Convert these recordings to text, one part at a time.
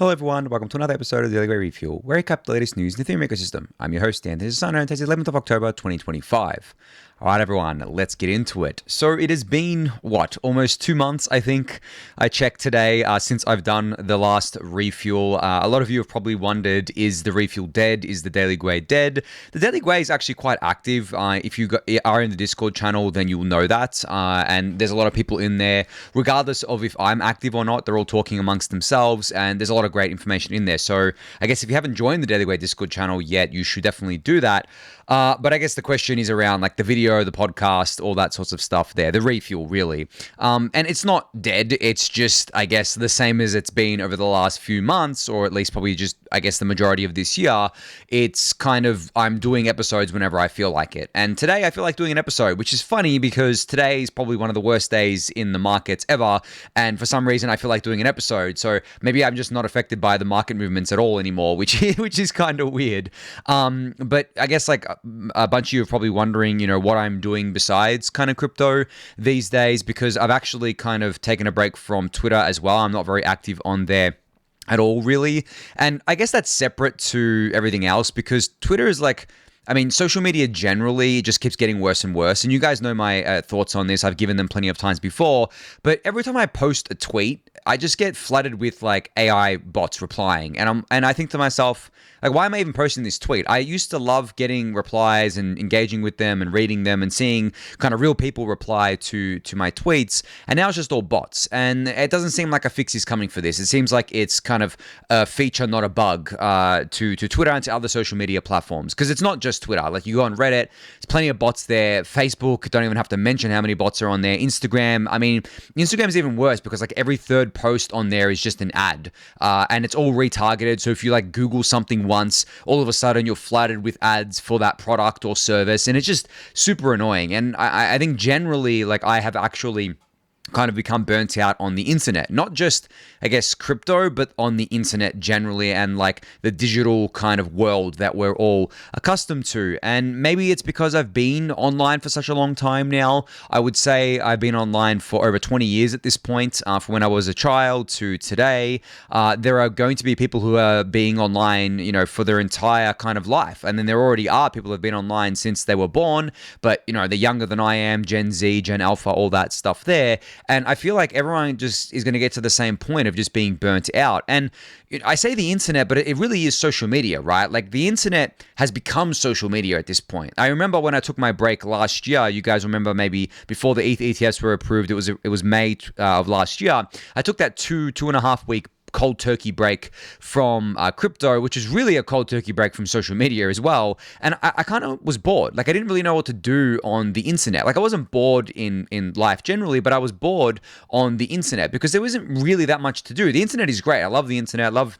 Hello everyone, welcome to another episode of the Daily Gwei Refuel, where I recap the latest news in the Ethereum ecosystem. I'm your host, Anthony Sassano, and today's 11th of October, 2025. Alright everyone, let's get into it. So it has been, almost 2 months, I think. I checked today since I've done the last refuel. A lot of you have probably wondered, is the refuel dead? Is the Daily Gwei dead? The Daily Gwei is actually quite active. If you are in the Discord channel, then you'll know that. And there's a lot of people in there, regardless of if I'm active or not, they're all talking amongst themselves, and there's a lot of great information in there. So I guess if you haven't joined the Daily Gwei Discord channel yet, you should definitely do that. But I guess the question is around like the video, the podcast, all that sorts of stuff there, the refuel really. And it's not dead. It's just, I guess, the same as it's been over the last few months, or at least probably just, I guess, the majority of this year. It's kind of, I'm doing episodes whenever I feel like it. And today I feel like doing an episode, which is funny because today is probably one of the worst days in the markets ever. And for some reason, I feel like doing an episode. So maybe I'm just not affected by the market movements at all anymore, which is kind of weird. But I guess like a bunch of you are probably wondering, what I'm doing besides kind of crypto these days, because I've actually kind of taken a break from Twitter as well. I'm not very active on there at all, really. And I guess that's separate to everything else because Twitter is like, social media generally just keeps getting worse and worse. And you guys know my thoughts on this. I've given them plenty of times before. But every time I post a tweet, I just get flooded with like AI bots replying. And I think to myself, like, why am I even posting this tweet? I used to love getting replies and engaging with them and reading them and seeing kind of real people reply to my tweets. And now it's just all bots. And it doesn't seem like a fix is coming for this. It seems like it's kind of a feature, not a bug, to Twitter and to other social media platforms. Because it's not just Twitter. Like, you go on Reddit, there's plenty of bots there. Facebook, don't even have to mention how many bots are on there. Instagram, Instagram's even worse because like every third post on there is just an ad. And it's all retargeted. So if you like Google something once, all of a sudden you're flooded with ads for that product or service, and it's just super annoying. And I think generally, like, I have actually kind of become burnt out on the internet, not just, I guess, crypto, but on the internet generally, and like the digital kind of world that we're all accustomed to. And maybe it's because I've been online for such a long time now. I would say I've been online for over 20 years at this point, from when I was a child to today. There are going to be people who are being online, for their entire kind of life. And then there already are people who have been online since they were born, but, they're younger than I am, Gen Z, Gen Alpha, all that stuff there. And I feel like everyone just is going to get to the same point of just being burnt out. And I say the internet, but it really is social media, right? Like, the internet has become social media at this point. I remember when I took my break last year, you guys remember maybe before the ETH ETFs were approved, it was May of last year. I took that two and a half week cold turkey break from crypto, which is really a cold turkey break from social media as well. And I kind of was bored. Like, I didn't really know what to do on the internet. Like, I wasn't bored in life generally, but I was bored on the internet because there wasn't really that much to do. The internet is great. I love the internet. I love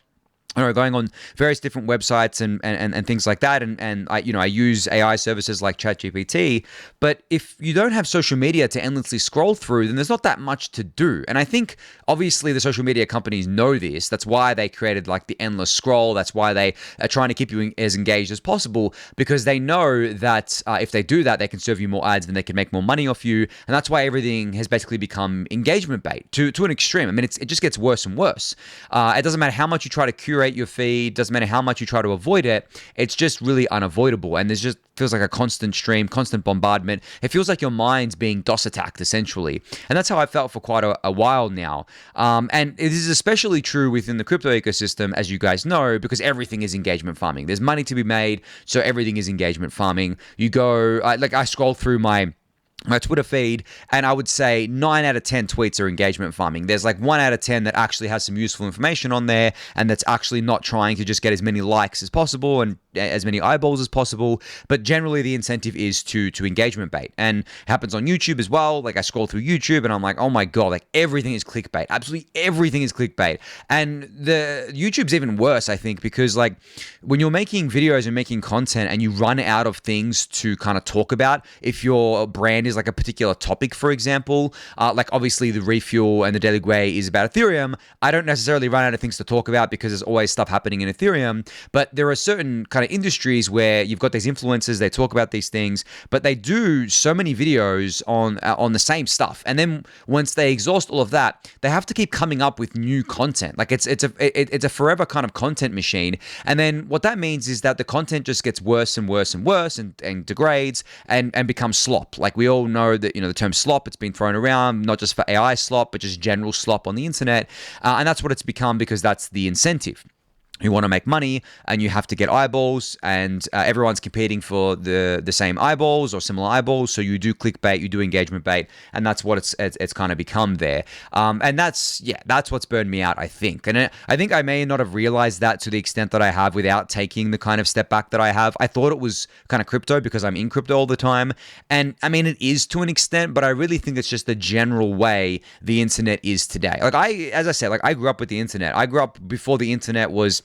going on various different websites and things like that. And I use AI services like ChatGPT. But if you don't have social media to endlessly scroll through, then there's not that much to do. And I think obviously the social media companies know this. That's why they created like the endless scroll. That's why they are trying to keep you as engaged as possible, because they know that if they do that, they can serve you more ads and they can make more money off you. And that's why everything has basically become engagement bait to an extreme. It just gets worse and worse. It doesn't matter how much you try to curate your feed, doesn't matter how much you try to avoid it, it's just really unavoidable. And there's just feels like a constant stream, constant bombardment. It feels like your mind's being DOS attacked essentially. And that's how I felt for quite a while now. And it is especially true within the crypto ecosystem, as you guys know, because everything is engagement farming. There's money to be made, so everything is engagement farming. You go, I scroll through my Twitter feed, and I would say 9 out of 10 tweets are engagement farming. There's like 1 out of 10 that actually has some useful information on there, and that's actually not trying to just get as many likes as possible and as many eyeballs as possible. But generally the incentive is to engagement bait, and it happens on YouTube as well. Like, I scroll through YouTube and I'm like, oh my God, like everything is clickbait. Absolutely everything is clickbait. And the YouTube's even worse, I think, because like when you're making videos and making content and you run out of things to kind of talk about, if your brand is like a particular topic, for example, like obviously the Refuel and the Daily Gwei is about Ethereum, I don't necessarily run out of things to talk about because there's always stuff happening in Ethereum. But there are certain kind of industries where you've got these influencers, they talk about these things, but they do so many videos on the same stuff. And then once they exhaust all of that, they have to keep coming up with new content. Like it's a forever kind of content machine. And then what that means is that the content just gets worse and worse and worse and degrades and becomes slop. Like we all know that, the term slop, it's been thrown around, not just for AI slop, but just general slop on the internet. And that's what it's become because that's the incentive. You want to make money and you have to get eyeballs, and everyone's competing for the same eyeballs or similar eyeballs. So you do clickbait, you do engagement bait, and that's what it's kind of become there. And that's what's burned me out, I think. And I think I may not have realized that to the extent that I have without taking the kind of step back that I have. I thought it was kind of crypto because I'm in crypto all the time. And I mean, it is to an extent, but I really think it's just the general way the internet is today. Like as I said, I grew up with the internet. I grew up before the internet was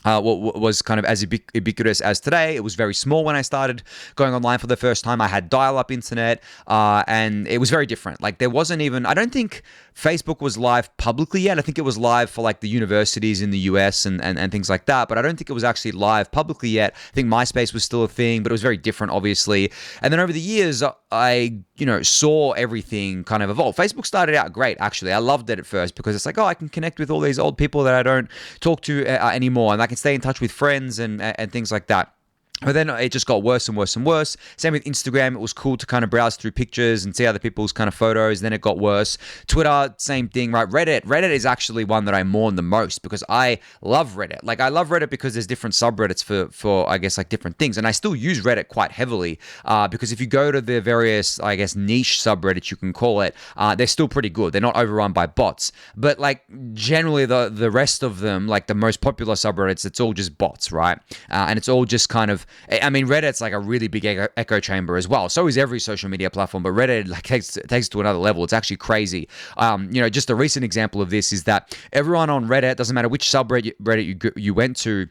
what was kind of as ubiquitous as today. It was very small when I started going online for the first time. I had dial-up internet, and it was very different. Like there wasn't even, I don't think Facebook was live publicly yet. I think it was live for like the universities in the US and things like that, but I don't think it was actually live publicly yet. I think MySpace was still a thing, but it was very different, obviously. And then over the years, I saw everything kind of evolve. Facebook started out great, actually. I loved it at first because it's like, I can connect with all these old people that I don't talk to anymore, and I can stay in touch with friends and things like that. But then it just got worse and worse and worse. Same with Instagram. It was cool to kind of browse through pictures and see other people's kind of photos. Then it got worse. Twitter, same thing, right? Reddit is actually one that I mourn the most because I love Reddit. Like I love Reddit because there's different subreddits for I guess like different things. And I still use Reddit quite heavily because if you go to the various, I guess, niche subreddits, you can call it, they're still pretty good. They're not overrun by bots. But like generally the rest of them, like the most popular subreddits, it's all just bots, right? And it's all just kind of, I mean, Reddit's like a really big echo chamber as well. So is every social media platform, but Reddit like takes it to another level. It's actually crazy. Just a recent example of this is that everyone on Reddit, doesn't matter which subreddit you went to,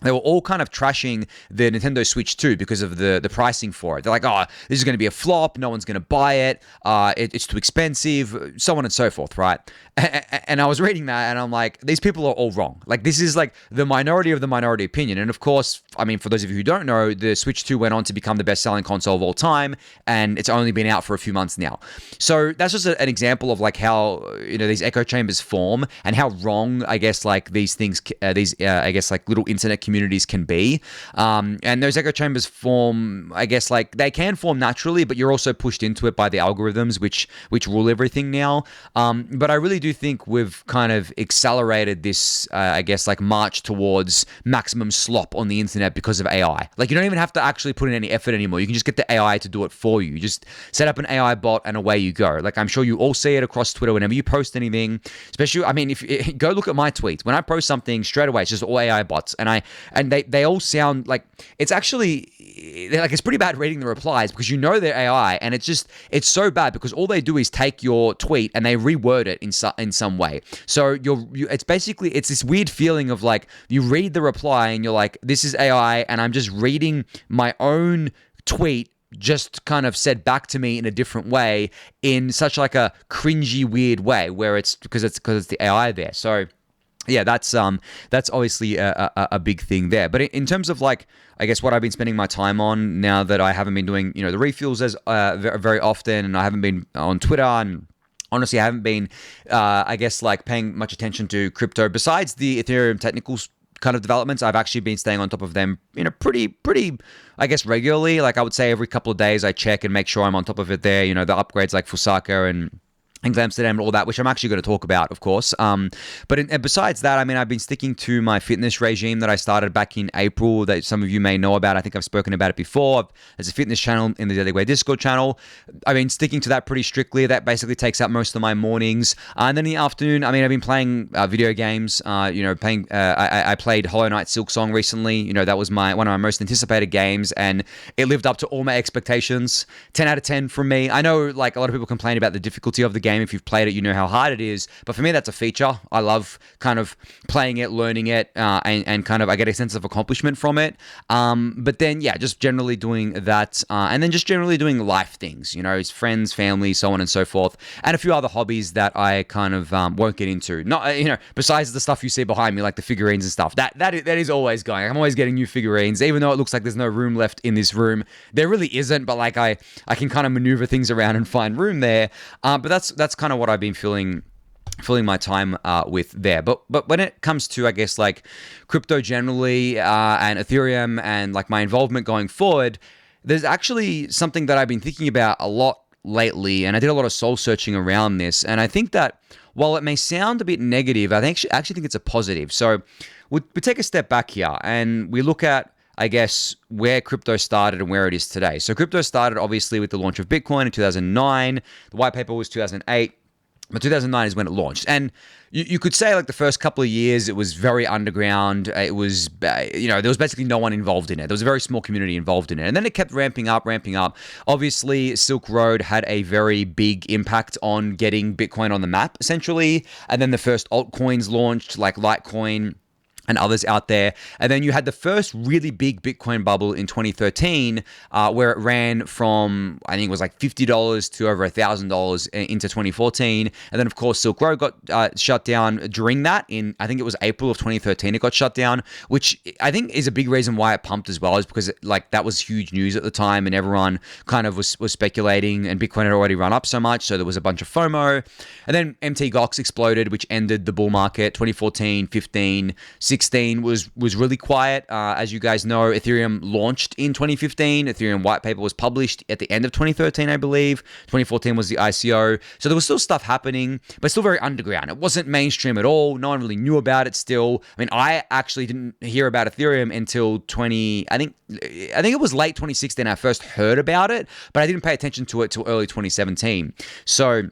they were all kind of trashing the Nintendo Switch 2 because of the pricing for it. They're like, this is going to be a flop. No one's going to buy it. It's too expensive, so on and so forth, right? And I was reading that and I'm like, these people are all wrong. Like, this is like the minority of the minority opinion. And of course, I mean, for those of you who don't know, the Switch 2 went on to become the best-selling console of all time, and it's only been out for a few months now. So that's just an example of like how, these echo chambers form and how wrong, I guess, like these things, I guess, like little internet communities can be. And those echo chambers form, I guess, like they can form naturally, but you're also pushed into it by the algorithms, which rule everything now. But I really do think we've kind of accelerated this, I guess, like march towards maximum slop on the internet because of AI. Like you don't even have to actually put in any effort anymore. You can just get the AI to do it for you. You just set up an AI bot and away you go. Like I'm sure you all see it across Twitter whenever you post anything, especially, I mean, if you go look at my tweets, when I post something straight away, it's just all AI bots. And they all sound like, it's actually, like it's pretty bad reading the replies because they're AI, and it's so bad because all they do is take your tweet and they reword it in some way. So it's basically, it's this weird feeling of like, you read the reply and you're like, this is AI, and I'm just reading my own tweet just kind of said back to me in a different way, in such like a cringy, weird way, where it's because it's the AI there. So yeah, that's obviously a big thing there. But in terms of like, I guess what I've been spending my time on now that I haven't been doing, the refuels as very often, and I haven't been on Twitter, and honestly, I haven't been, I guess, like paying much attention to crypto. Besides the Ethereum technical kind of developments, I've actually been staying on top of them, pretty, I guess, regularly. Like I would say every couple of days I check and make sure I'm on top of it there. The upgrades like Fusaka and Amsterdam and all that, which I'm actually going to talk about, of course. But besides that, I mean, I've been sticking to my fitness regime that I started back in April that some of you may know about. I think I've spoken about it before. There's a fitness channel in the Daily Gwei Discord channel. I've been sticking to that pretty strictly. That basically takes up most of my mornings. And then in the afternoon, I mean, I've been playing video games. I played Hollow Knight Silksong recently. That was one of my most anticipated games, and it lived up to all my expectations. 10 out of 10 from me. I know, like, a lot of people complain about the difficulty of the game. game. If you've played it, you know how hard it is. But for me, that's a feature. I love kind of playing it, learning it, and kind of I get a sense of accomplishment from it. But then, yeah, just generally doing that, and then just generally doing life things, friends, family, so on and so forth, and a few other hobbies that I kind of won't get into. Not, besides the stuff you see behind me, like the figurines and stuff. That is always going. I'm always getting new figurines, even though it looks like there's no room left in this room. There really isn't, but like I can kind of maneuver things around and find room there. But that's kind of what I've been filling my time with there. But when it comes to, I guess, like crypto generally and Ethereum and like my involvement going forward, there's actually something that I've been thinking about a lot lately, and I did a lot of soul searching around this. And I think that while it may sound a bit negative, I actually think it's a positive. So we take a step back here and we look at, I guess, where crypto started and where it is today. So crypto started obviously with the launch of Bitcoin in 2009. The white paper was 2008. But 2009 is when it launched. And you could say like the first couple of years, it was very underground. It was, there was basically no one involved in it. There was a very small community involved in it. And then it kept ramping up. Obviously, Silk Road had a very big impact on getting Bitcoin on the map, essentially. And then the first altcoins launched, like Litecoin and others out there. And then you had the first really big Bitcoin bubble in 2013, where it ran from, I think it was like $50 to over $1,000 into 2014. And then, of course, Silk Road got shut down during that in, I think it was April of 2013, it got shut down, which I think is a big reason why it pumped as well, is because that was huge news at the time and everyone kind of was speculating, and Bitcoin had already run up so much. So there was a bunch of FOMO. And then MT Gox exploded, which ended the bull market. 2014, 15, 16 was really quiet. As you guys know, Ethereum launched in 2015. Ethereum white paper was published at the end of 2013, I believe. 2014 was the ICO. So there was still stuff happening, but still very underground. It wasn't mainstream at all. No one really knew about it still. I mean, I actually didn't hear about Ethereum until I think it was late 2016 I first heard about it, but I didn't pay attention to it till early 2017. So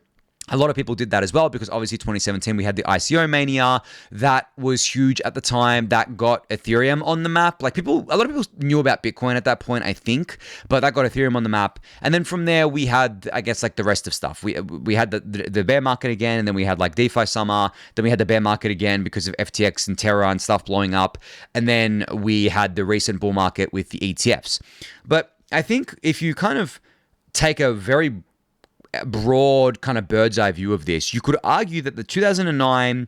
a lot of people did that as well, because obviously 2017 we had the ICO mania. That was huge at the time. That got Ethereum on the map. A lot of people knew about Bitcoin at that point, I think, but that got Ethereum on the map. And then from there we had, I guess, like the rest of stuff. We had the bear market again, and then we had like DeFi summer. Then we had the bear market again because of FTX and Terra and stuff blowing up. And then we had the recent bull market with the ETFs. But I think if you kind of take a very broad kind of bird's eye view of this, you could argue that the 2009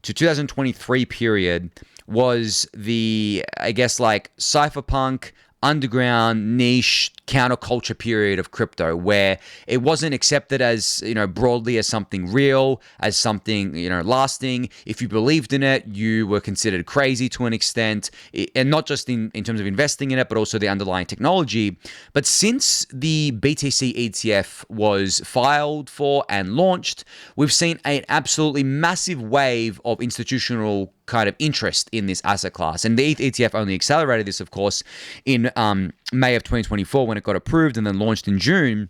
to 2023 period was the, I guess, like cypherpunk, underground, niche, counterculture period of crypto, where it wasn't accepted as, broadly as something real, as something, lasting. If you believed in it, you were considered crazy to an extent, and not just in terms of investing in it, but also the underlying technology. But since the BTC ETF was filed for and launched, we've seen an absolutely massive wave of institutional kind of interest in this asset class. And the ETH ETF only accelerated this, of course, in May of 2024 when it got approved and then launched in June.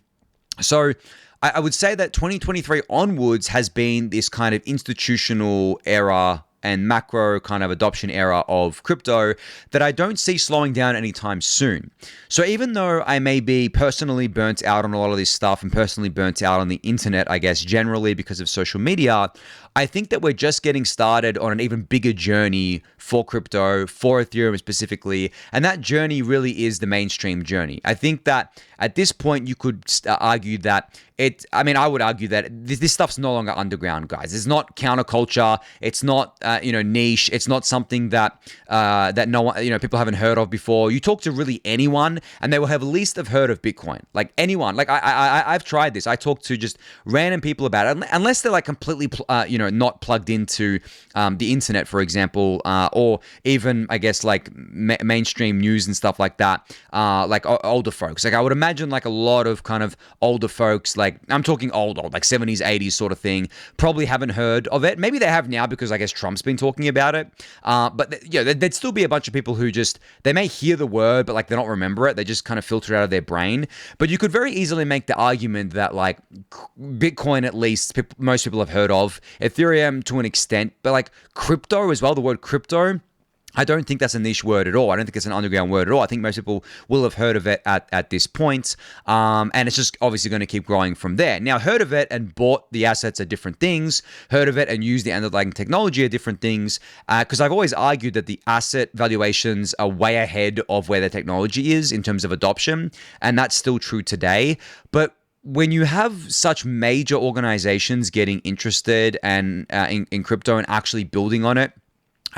So I would say that 2023 onwards has been this kind of institutional era and macro kind of adoption era of crypto that I don't see slowing down anytime soon. So even though I may be personally burnt out on a lot of this stuff and personally burnt out on the internet, I guess, generally because of social media, I think that we're just getting started on an even bigger journey for crypto, for Ethereum specifically, and that journey really is the mainstream journey. I think that at this point, you could argue that I would argue that this stuff's no longer underground, guys. It's not counterculture. It's not, niche. It's not something that no one, people haven't heard of before. You talk to really anyone, and they will have at least have heard of Bitcoin. Like anyone. Like I've tried this. I talk to just random people about it, unless they're like completely, not plugged into the internet, for example, or even, I guess, like mainstream news and stuff like that, like older folks. Like I would imagine like a lot of kind of older folks, like I'm talking old, like 70s, 80s sort of thing, probably haven't heard of it. Maybe they have now because I guess Trump's been talking about it. But there'd still be a bunch of people who just, they may hear the word, but like they don't remember it. They just kind of filter it out of their brain. But you could very easily make the argument that like Bitcoin, at least most people have heard of, Ethereum to an extent, but like crypto as well, the word crypto, I don't think that's a niche word at all. I don't think it's an underground word at all. I think most people will have heard of it at this point. And it's just obviously going to keep growing from there. Now, heard of it and bought the assets are different things. Heard of it and used the underlying technology are different things. Because I've always argued that the asset valuations are way ahead of where the technology is in terms of adoption. And that's still true today. But when you have such major organizations getting interested and in crypto and actually building on it,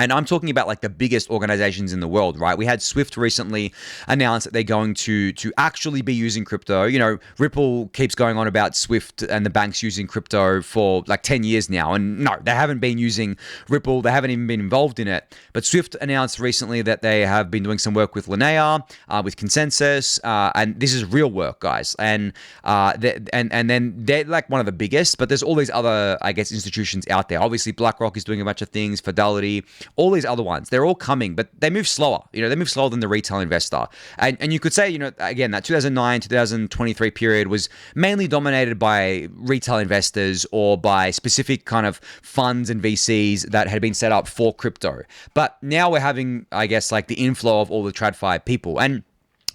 and I'm talking about like the biggest organizations in the world, right? We had Swift recently announce that they're going to actually be using crypto. You know, Ripple keeps going on about Swift and the banks using crypto for like 10 years now. And no, they haven't been using Ripple. They haven't even been involved in it. But Swift announced recently that they have been doing some work with Linnea, with Consensus. And this is real work, guys. And then they're like one of the biggest, but there's all these other, I guess, institutions out there. Obviously, BlackRock is doing a bunch of things, Fidelity, all these other ones, they're all coming, but they move slower. You know, they move slower than the retail investor. And you could say, you know, again, that 2009, 2023 period was mainly dominated by retail investors or by specific kind of funds and VCs that had been set up for crypto. But now we're having, I guess, like the inflow of all the TradFi people. And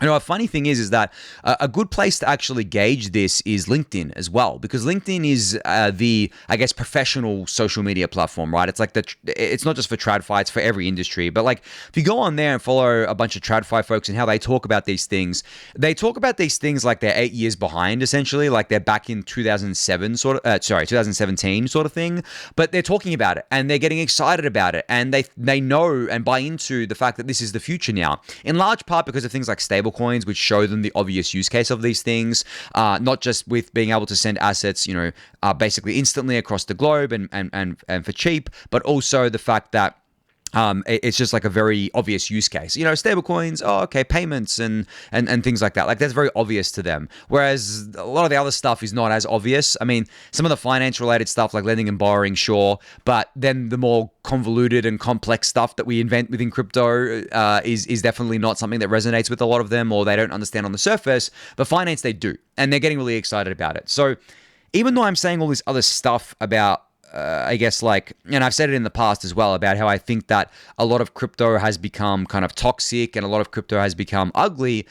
you know, a funny thing is that a good place to actually gauge this is LinkedIn as well, because LinkedIn is the, I guess, professional social media platform, right? It's like it's not just for TradFi, it's for every industry. But like, if you go on there and follow a bunch of TradFi folks and how they talk about these things, they talk about these things like they're 8 years behind, essentially, like they're back in 2017 sort of thing. But they're talking about it and they're getting excited about it, and they know and buy into the fact that this is the future now, in large part because of things like stable coins, which show them the obvious use case of these things, not just with being able to send assets, you know, basically instantly across the globe and for cheap, but also the fact that it's just like a very obvious use case. You know, stable coins, oh, okay, payments and things like that. Like that's very obvious to them. Whereas a lot of the other stuff is not as obvious. I mean, some of the finance related stuff like lending and borrowing, sure. But then the more convoluted and complex stuff that we invent within crypto is definitely not something that resonates with a lot of them, or they don't understand on the surface. But finance, they do. And they're getting really excited about it. So even though I'm saying all this other stuff about I guess like, and I've said it in the past as well about how I think that a lot of crypto has become kind of toxic and a lot of crypto has become ugly.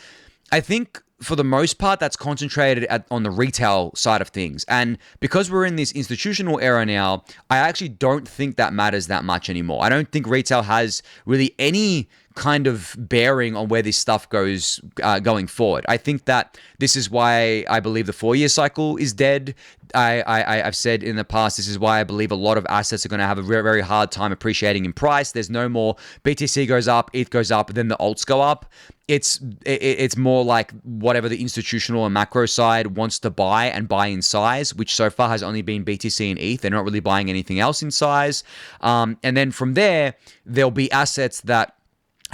I think for the most part, that's concentrated on the retail side of things. And because we're in this institutional era now, I actually don't think that matters that much anymore. I don't think retail has really any kind of bearing on where this stuff goes going forward. I think that this is why I believe the 4-year cycle is dead. I've said in the past, this is why I believe a lot of assets are going to have a very, very hard time appreciating in price. There's no more BTC goes up, ETH goes up, then the alts go up. It's more like whatever the institutional and macro side wants to buy and buy in size, which so far has only been BTC and ETH. They're not really buying anything else in size. And then from there, there'll be assets that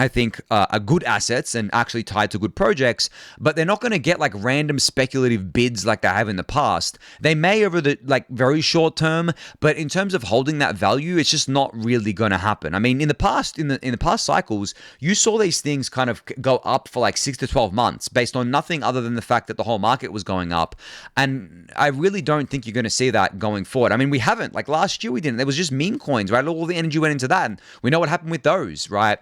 I think are good assets and actually tied to good projects, but they're not going to get like random speculative bids like they have in the past. They may over the like very short term, but in terms of holding that value, it's just not really going to happen. I mean, in the past cycles, you saw these things kind of go up for like 6 to 12 months based on nothing other than the fact that the whole market was going up. And I really don't think you're going to see that going forward. I mean, we haven't. Like last year we didn't. There was just meme coins, right? All the energy went into that, and we know what happened with those, right?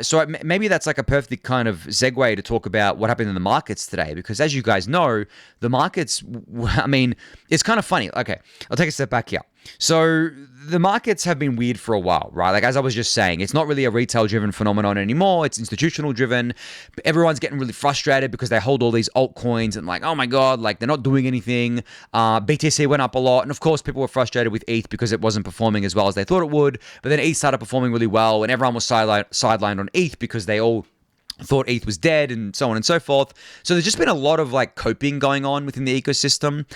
So maybe that's like a perfect kind of segue to talk about what happened in the markets today, because as you guys know, the markets, I mean, it's kind of funny. Okay, I'll take a step back here. So the markets have been weird for a while, right? Like as I was just saying, it's not really a retail-driven phenomenon anymore. It's institutional-driven. Everyone's getting really frustrated because they hold all these altcoins and like, oh my God, like they're not doing anything. BTC went up a lot. And of course, people were frustrated with ETH because it wasn't performing as well as they thought it would. But then ETH started performing really well and everyone was sidelined on ETH because they all thought ETH was dead and so on and so forth. So there's just been a lot of like coping going on within the ecosystem.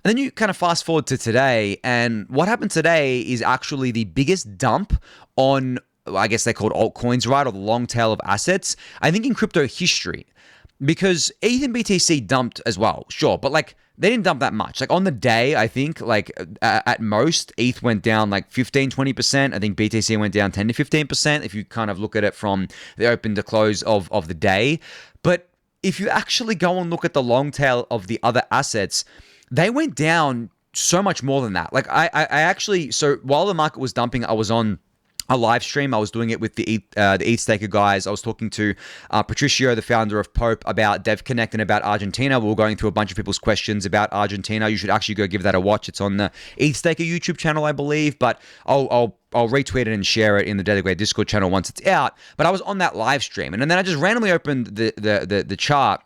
And then you kind of fast forward to today, and what happened today is actually the biggest dump on, I guess they're called altcoins, right? Or the long tail of assets, I think in crypto history. Because ETH and BTC dumped as well, sure, but like they didn't dump that much. Like on the day, I think like at most, ETH went down like 15-20%. I think BTC went down 10 to 15% if you kind of look at it from the open to close of the day. But if you actually go and look at the long tail of the other assets, they went down so much more than that. Like I actually, so while the market was dumping, I was on a live stream. I was doing it with the ETH Staker guys. I was talking to Patricio, the founder of Pope, about DevConnect and about Argentina. We were going through a bunch of people's questions about Argentina. You should actually go give that a watch. It's on the ETH Staker YouTube channel, I believe, but I'll retweet it and share it in the Daily Gwei Discord channel once it's out. But I was on that live stream, and then I just randomly opened the chart,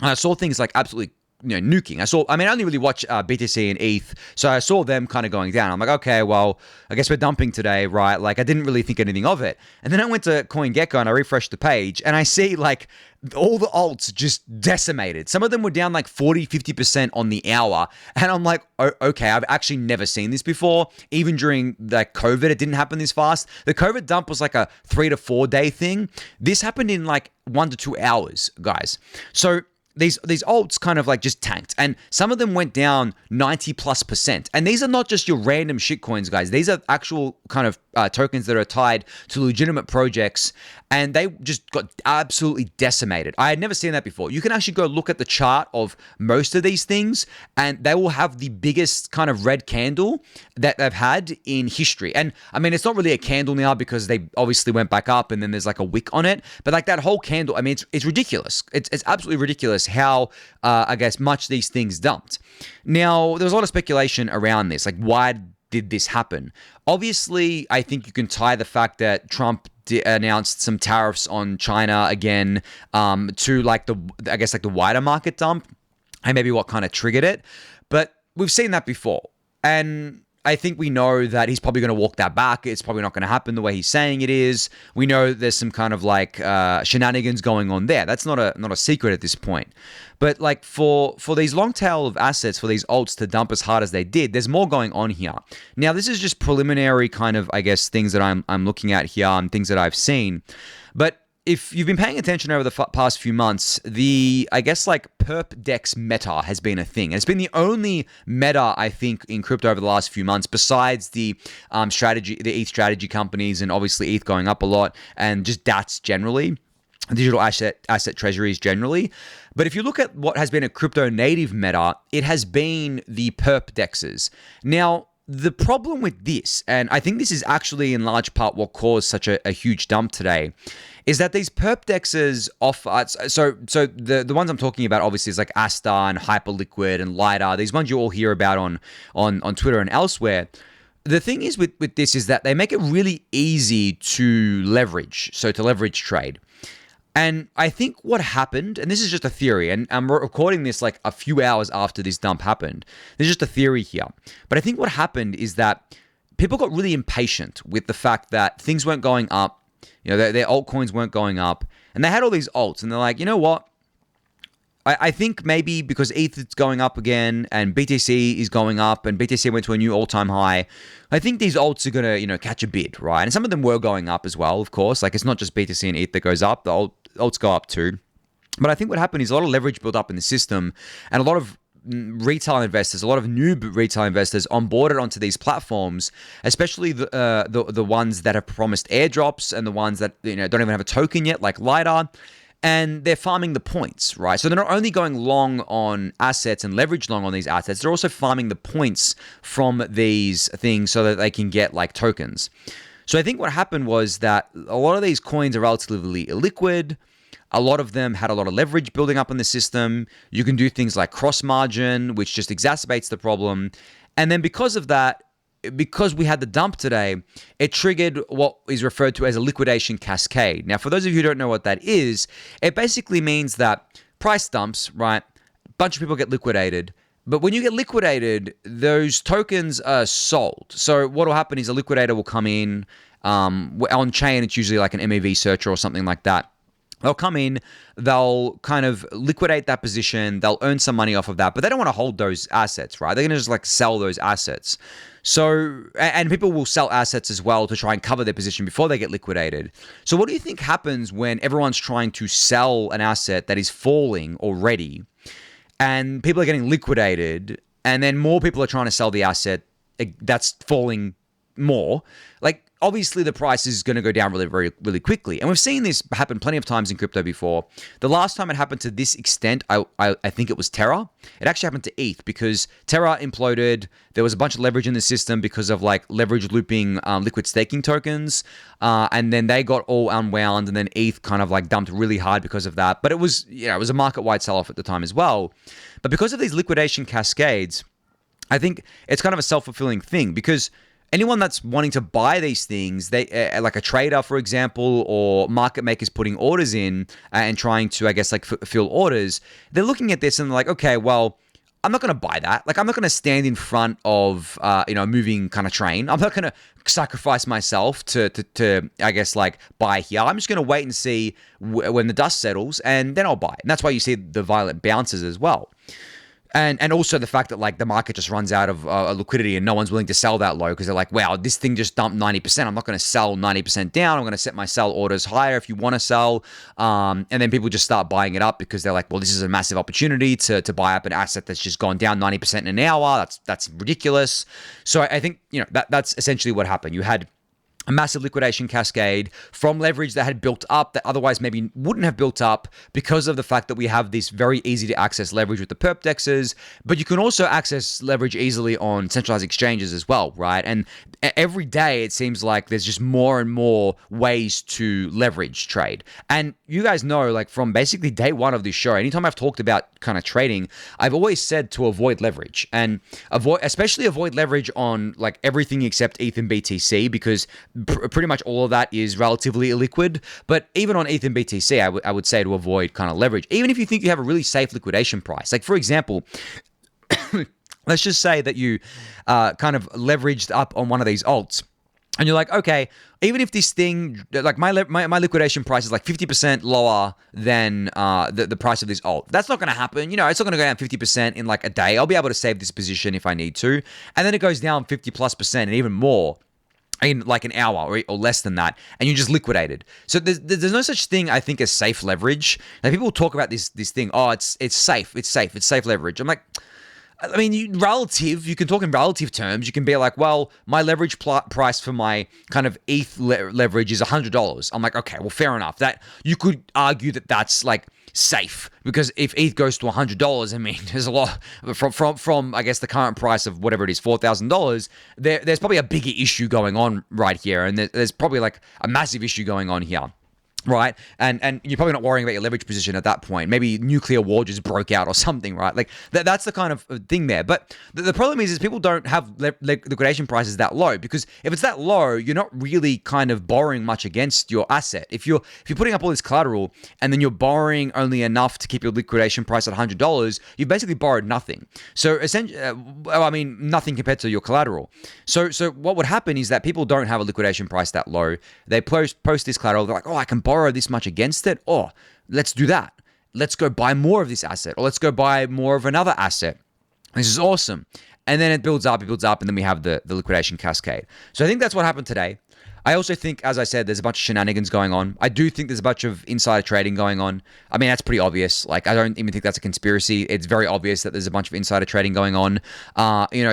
and I saw things like absolutely nuking. I only really watch BTC and ETH, so I saw them kind of going down. I'm like, okay, well, I guess we're dumping today, right? Like, I didn't really think anything of it. And then I went to CoinGecko and I refreshed the page, and I see like all the alts just decimated. Some of them were down like 40-50% on the hour, and I'm like, oh, okay, I've actually never seen this before. Even during like COVID, it didn't happen this fast. The COVID dump was like a 3 to 4 day thing. This happened in like 1 to 2 hours, guys. So these alts kind of like just tanked, and some of them went down 90+%. And these are not just your random shitcoins, guys. These are actual kind of tokens that are tied to legitimate projects, and they just got absolutely decimated. I had never seen that before. You can actually go look at the chart of most of these things, and they will have the biggest kind of red candle that they've had in history. And I mean, it's not really a candle now because they obviously went back up, and then there's like a wick on it. But like that whole candle, I mean, it's ridiculous. It's absolutely ridiculous how, I guess, much these things dumped. Now, there was a lot of speculation around this. Like, why did this happen? Obviously, I think you can tie the fact that Trump announced some tariffs on China again to like the wider market dump, and maybe what kind of triggered it. But we've seen that before, and I think we know that he's probably going to walk that back. It's probably not going to happen the way he's saying it is. We know there's some kind of like shenanigans going on there. That's not a secret at this point. But like for these long tail of assets, for these alts to dump as hard as they did, there's more going on here. Now, this is just preliminary kind of, I guess, things that I'm looking at here and things that I've seen. But if you've been paying attention over the past few months, I guess like perp dex meta has been a thing. It's been the only meta, I think, in crypto over the last few months, besides the ETH strategy companies, and obviously ETH going up a lot, and just DATs generally, digital asset treasuries generally. But if you look at what has been a crypto native meta, it has been the perp dexes. Now, the problem with this, and I think this is actually in large part what caused such a huge dump today, is that these perp dexes offer, so the ones I'm talking about obviously is like Asta and Hyperliquid and Lidar, these ones you all hear about on Twitter and elsewhere. The thing is with this is that they make it really easy to leverage, so to leverage trade. And I think what happened, and this is just a theory, and I'm recording this like a few hours after this dump happened. There's just a theory here. But I think what happened is that people got really impatient with the fact that things weren't going up. You know, their altcoins weren't going up, and they had all these alts, and they're like, you know what? I think maybe because ETH is going up again, and BTC is going up, and BTC went to a new all-time high, I think these alts are going to, catch a bid, right? And some of them were going up as well, of course. Like, it's not just BTC and ETH that goes up. The alts go up too. But I think what happened is a lot of leverage built up in the system, and a lot of retail investors, a lot of new retail investors onboarded onto these platforms, especially the ones that have promised airdrops and the ones that don't even have a token yet, like Lidar, and they're farming the points, right? So they're not only going long on assets and leverage long on these assets, they're also farming the points from these things so that they can get like tokens. So I think what happened was that a lot of these coins are relatively illiquid. A lot of them had a lot of leverage building up in the system. You can do things like cross margin, which just exacerbates the problem. And then because of that, because we had the dump today, it triggered what is referred to as a liquidation cascade. Now, for those of you who don't know what that is, it basically means that price dumps, right? A bunch of people get liquidated. But when you get liquidated, those tokens are sold. So what will happen is a liquidator will come in. On chain, it's usually like an MEV searcher or something like that. They'll come in, they'll kind of liquidate that position, they'll earn some money off of that, but they don't want to hold those assets, right? They're going to just like sell those assets. So, and people will sell assets as well to try and cover their position before they get liquidated. So what do you think happens when everyone's trying to sell an asset that is falling already, and people are getting liquidated, and then more people are trying to sell the asset that's falling more, like obviously the price is going to go down really quickly. And we've seen this happen plenty of times in crypto before. The last time it happened to this extent, I think it was Terra. It actually happened to ETH because Terra imploded. There was a bunch of leverage in the system because of like leverage looping liquid staking tokens. And then they got all unwound, and then ETH kind of like dumped really hard because of that. But it was, it was a market-wide sell-off at the time as well. But because of these liquidation cascades, I think it's kind of a self-fulfilling thing because anyone that's wanting to buy these things, they like a trader, for example, or market makers putting orders in and trying to, I guess, like fulfill orders, they're looking at this and they're like, okay, well, I'm not going to buy that. Like, I'm not going to stand in front of, a moving kind of train. I'm not going to sacrifice myself to I guess, like, buy here. I'm just going to wait and see when the dust settles, and then I'll buy. And that's why you see the violent bounces as well. And also the fact that like the market just runs out of liquidity and no one's willing to sell that low because they're like, wow, this thing just dumped 90%. I'm not going to sell 90% down. I'm going to set my sell orders higher if you want to sell. And then people just start buying it up because they're like, well, this is a massive opportunity to buy up an asset that's just gone down 90% in an hour. That's ridiculous. So I think, that's essentially what happened. You had a massive liquidation cascade from leverage that had built up that otherwise maybe wouldn't have built up because of the fact that we have this very easy to access leverage with the perp dexes, but you can also access leverage easily on centralized exchanges as well, right? And every day it seems like there's just more and more ways to leverage trade. And you guys know, like from basically day one of this show, anytime I've talked about kind of trading, I've always said to avoid leverage and especially avoid leverage on like everything except ETH and BTC because pretty much all of that is relatively illiquid. But even on ETH and BTC, I would say to avoid kind of leverage, even if you think you have a really safe liquidation price. Like, for example, let's just say that you kind of leveraged up on one of these alts. And you're like, okay, even if this thing, like my liquidation price is like 50% lower than the price of this alt, that's not going to happen. It's not going to go down 50% in like a day. I'll be able to save this position if I need to. And then it goes down 50+% and even more in like an hour or less than that, and you just liquidated. So there's no such thing, I think, as safe leverage. Now people talk about this thing, oh, it's safe leverage. I'm like, I mean, you can talk in relative terms. You can be like, well, my leverage price for my kind of ETH leverage is $100. I'm like, okay, well, fair enough. That you could argue that that's like safe because if ETH goes to $100, I mean, there's a lot from I guess the current price of whatever it is, $4,000. There's probably a bigger issue going on right here, and there's probably like a massive issue going on here. Right. And you're probably not worrying about your leverage position at that point. Maybe nuclear war just broke out or something, right? Like that's the kind of thing there. But the problem is people don't have liquidation prices that low because if it's that low, you're not really kind of borrowing much against your asset. If you're putting up all this collateral and then you're borrowing only enough to keep your liquidation price at $100, you've basically borrowed nothing. So essentially, nothing compared to your collateral. So what would happen is that people don't have a liquidation price that low. They post this collateral. They're like, oh, I can borrow this much against it. Oh, let's do that. Let's go buy more of this asset, or let's go buy more of another asset. This is awesome. And then it builds up, and then we have the liquidation cascade. So I think that's what happened today. I also think, as I said, there's a bunch of shenanigans going on. I do think there's a bunch of insider trading going on. I mean, that's pretty obvious. Like, I don't even think that's a conspiracy. It's very obvious that there's a bunch of insider trading going on.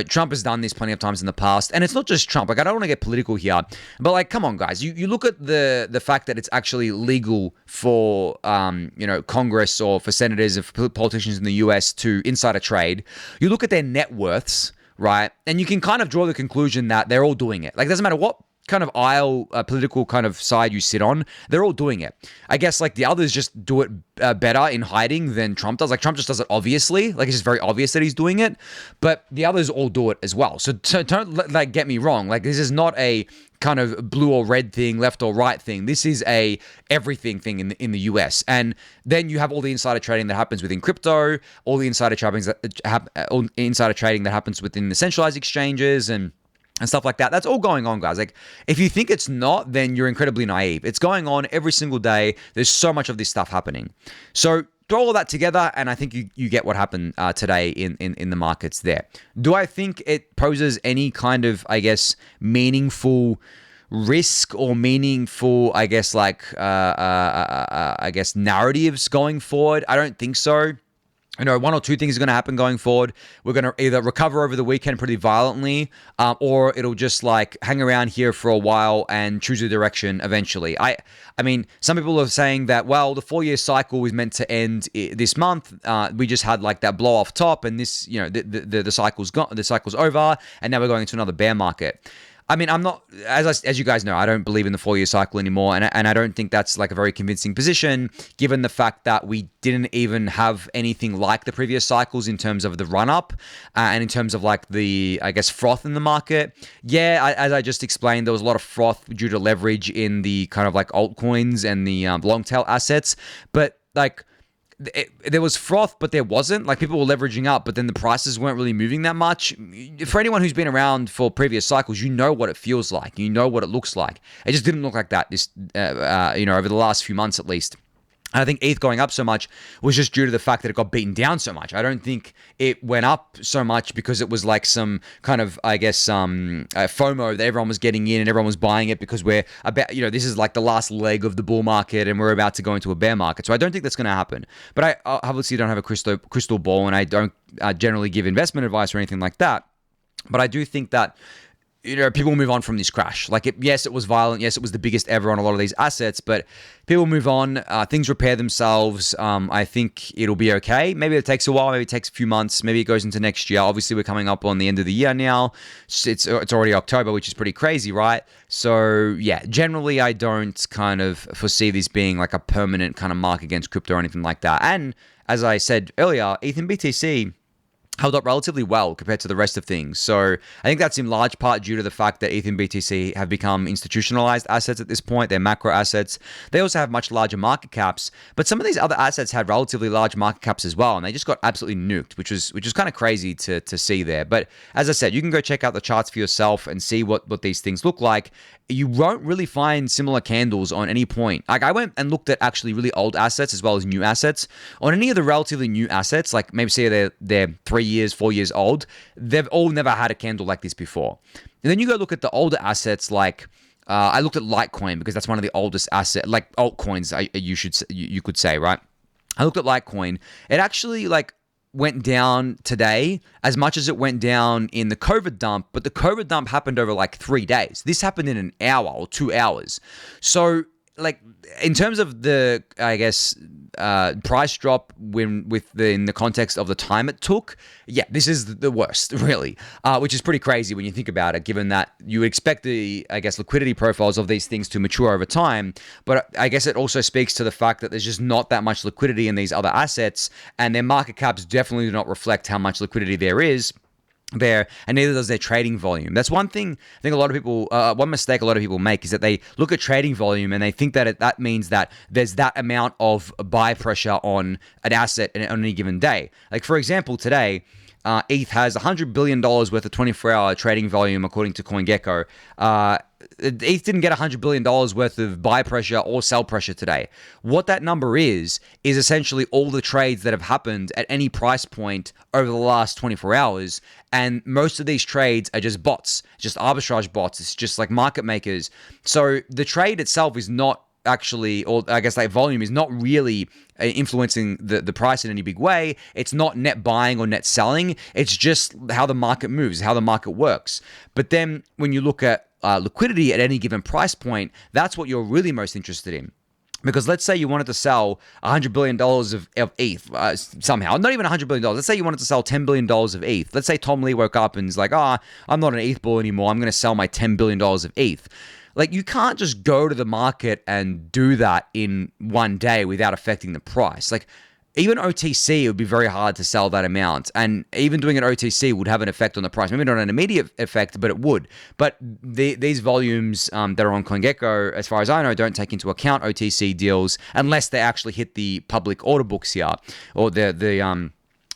Trump has done this plenty of times in the past. And it's not just Trump. Like, I don't want to get political here. But, like, come on, guys. You look at the fact that it's actually legal for, Congress or for senators or for politicians in the US to insider trade. You look at their net worths, right? And you can kind of draw the conclusion that they're all doing it. Like, it doesn't matter what kind of aisle, political kind of side you sit on, they're all doing it. I guess like the others just do it better in hiding than Trump does. Like Trump just does it obviously, like it's just very obvious that he's doing it, but the others all do it as well. So don't like get me wrong. Like this is not a kind of blue or red thing, left or right thing. This is a everything thing in the US. And then you have all the insider trading that happens within crypto, all the insider trading that happens within the centralized exchanges and stuff like that. That's all going on, guys. Like, if you think it's not, then you're incredibly naive. It's going on every single day. There's so much of this stuff happening. So throw all that together, and I think you get what happened today in the markets there. Do I think it poses any kind of, I guess, meaningful risk or meaningful, I guess, like, narratives going forward? I don't think so. one or two things are going to happen going forward. We're going to either recover over the weekend pretty violently, or it'll just like hang around here for a while and choose a direction eventually. I mean, some people are saying that, well, the 4-year cycle was meant to end this month. We just had like that blow off top, and this, the cycle's gone, the cycle's over, and now we're going into another bear market. I mean, I'm not, as you guys know, I don't believe in the 4-year cycle anymore, and I don't think that's like a very convincing position, given the fact that we didn't even have anything like the previous cycles in terms of the run-up, and in terms of like the, I guess, froth in the market. Yeah, as I just explained, there was a lot of froth due to leverage in the kind of like altcoins and the long-tail assets, but like, there was froth, but there wasn't. Like, people were leveraging up, but then the prices weren't really moving that much. For anyone who's been around for previous cycles, you know what it feels like. You know what it looks like. It just didn't look like that this, over the last few months at least. I think ETH going up so much was just due to the fact that it got beaten down so much. I don't think it went up so much because it was like some kind of, I guess, FOMO that everyone was getting in and everyone was buying it because we're about, this is like the last leg of the bull market and we're about to go into a bear market. So I don't think that's going to happen. But I obviously don't have a crystal ball, and I don't generally give investment advice or anything like that. But I do think that people move on from this crash. Like, yes, it was violent. Yes, it was the biggest ever on a lot of these assets, but people move on. Things repair themselves. I think it'll be okay. Maybe it takes a while. Maybe it takes a few months. Maybe it goes into next year. Obviously, we're coming up on the end of the year now. It's already October, which is pretty crazy, right? So, yeah, generally, I don't kind of foresee this being like a permanent kind of mark against crypto or anything like that. And as I said earlier, ETH and BTC held up relatively well compared to the rest of things. So I think that's in large part due to the fact that ETH and BTC have become institutionalized assets at this point. They're macro assets. They also have much larger market caps, but some of these other assets had relatively large market caps as well, and they just got absolutely nuked, which was kind of crazy to see there. But as I said, you can go check out the charts for yourself and see what these things look like. You won't really find similar candles on any point. Like, I went and looked at actually really old assets as well as new assets. On any of the relatively new assets, like maybe say they're 3 years, 4 years old, they've all never had a candle like this before. And then you go look at the older assets, like I looked at Litecoin because that's one of the oldest assets, like altcoins, you could say, right? I looked at Litecoin. It actually went down today as much as it went down in the COVID dump, but the COVID dump happened over 3 days. This happened in an hour or 2 hours. So in terms of the, I guess, price drop in the context of the time it took, yeah, this is the worst, really, which is pretty crazy when you think about it, given that you would expect the, I guess, liquidity profiles of these things to mature over time. But I guess it also speaks to the fact that there's just not that much liquidity in these other assets, and their market caps definitely do not reflect how much liquidity there is there, and neither does their trading volume. That's one thing I think a lot of people, one mistake a lot of people make is that they look at trading volume and they think that that means that there's that amount of buy pressure on an asset on any given day. Like, for example, today, ETH has $100 billion worth of 24-hour trading volume, according to CoinGecko. ETH didn't get $100 billion worth of buy pressure or sell pressure today. What that number is essentially all the trades that have happened at any price point over the last 24 hours. And most of these trades are just bots, just arbitrage bots. It's just like market makers. So the trade itself is not actually, or I guess that volume is not really influencing the price in any big way. It's not net buying or net selling. It's just how the market moves, how the market works. But then when you look at liquidity at any given price point, that's what you're really most interested in. Because let's say you wanted to sell $100 billion of ETH somehow, not even $100 billion. Let's say you wanted to sell $10 billion of ETH. Let's say Tom Lee woke up and is like, I'm not an ETH bull anymore. I'm going to sell my $10 billion of ETH. You can't just go to the market and do that in one day without affecting the price. Even OTC, it would be very hard to sell that amount. And even doing it OTC would have an effect on the price. Maybe not an immediate effect, but it would. But these volumes that are on CoinGecko, as far as I know, don't take into account OTC deals unless they actually hit the public order books here, or the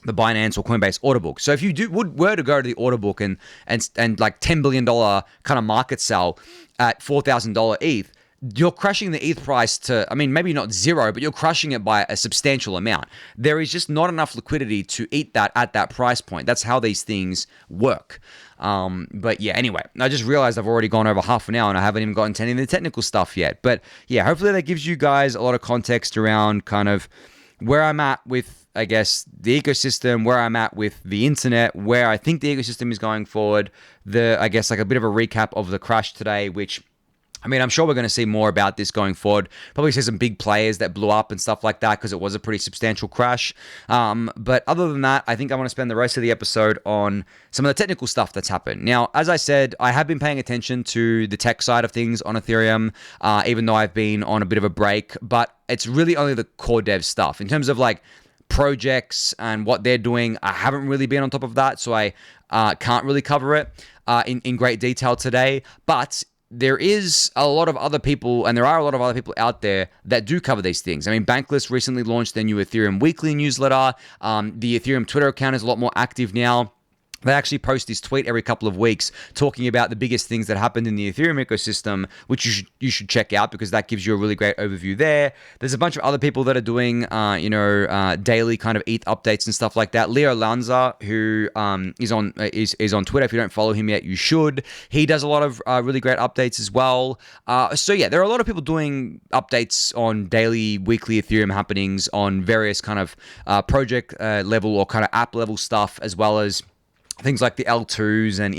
Binance or Coinbase order book. So if you were to go to the order book and $10 billion kind of market sell at $4,000 ETH, you're crushing the ETH price to, maybe not zero, but you're crushing it by a substantial amount. There is just not enough liquidity to eat that at that price point. That's how these things work. But yeah, anyway, I just realized I've already gone over half an hour and I haven't even gotten to any of the technical stuff yet. But yeah, hopefully that gives you guys a lot of context around kind of where I'm at with, I guess, the ecosystem, where I'm at with the internet, where I think the ecosystem is going forward, I guess like a bit of a recap of the crash today, which, I mean, I'm sure we're going to see more about this going forward. Probably see some big players that blew up and stuff like that because it was a pretty substantial crash. But other than that, I think I want to spend the rest of the episode on some of the technical stuff that's happened. Now, as I said, I have been paying attention to the tech side of things on Ethereum, even though I've been on a bit of a break. But it's really only the core dev stuff. In terms of like projects and what they're doing, I haven't really been on top of that, so I can't really cover it in great detail today. But there is a lot of other people, and there are a lot of other people out there that do cover these things. I mean, Bankless recently launched their new Ethereum weekly newsletter. The Ethereum Twitter account is a lot more active now. They actually post this tweet every couple of weeks talking about the biggest things that happened in the Ethereum ecosystem, which you should check out because that gives you a really great overview there. There's a bunch of other people that are doing, daily kind of ETH updates and stuff like that. Leo Lanza, who is on Twitter. If you don't follow him yet, you should. He does a lot of really great updates as well. So yeah, there are a lot of people doing updates on daily, weekly Ethereum happenings on various kind of project level or kind of app level stuff, as well as things like the L2s and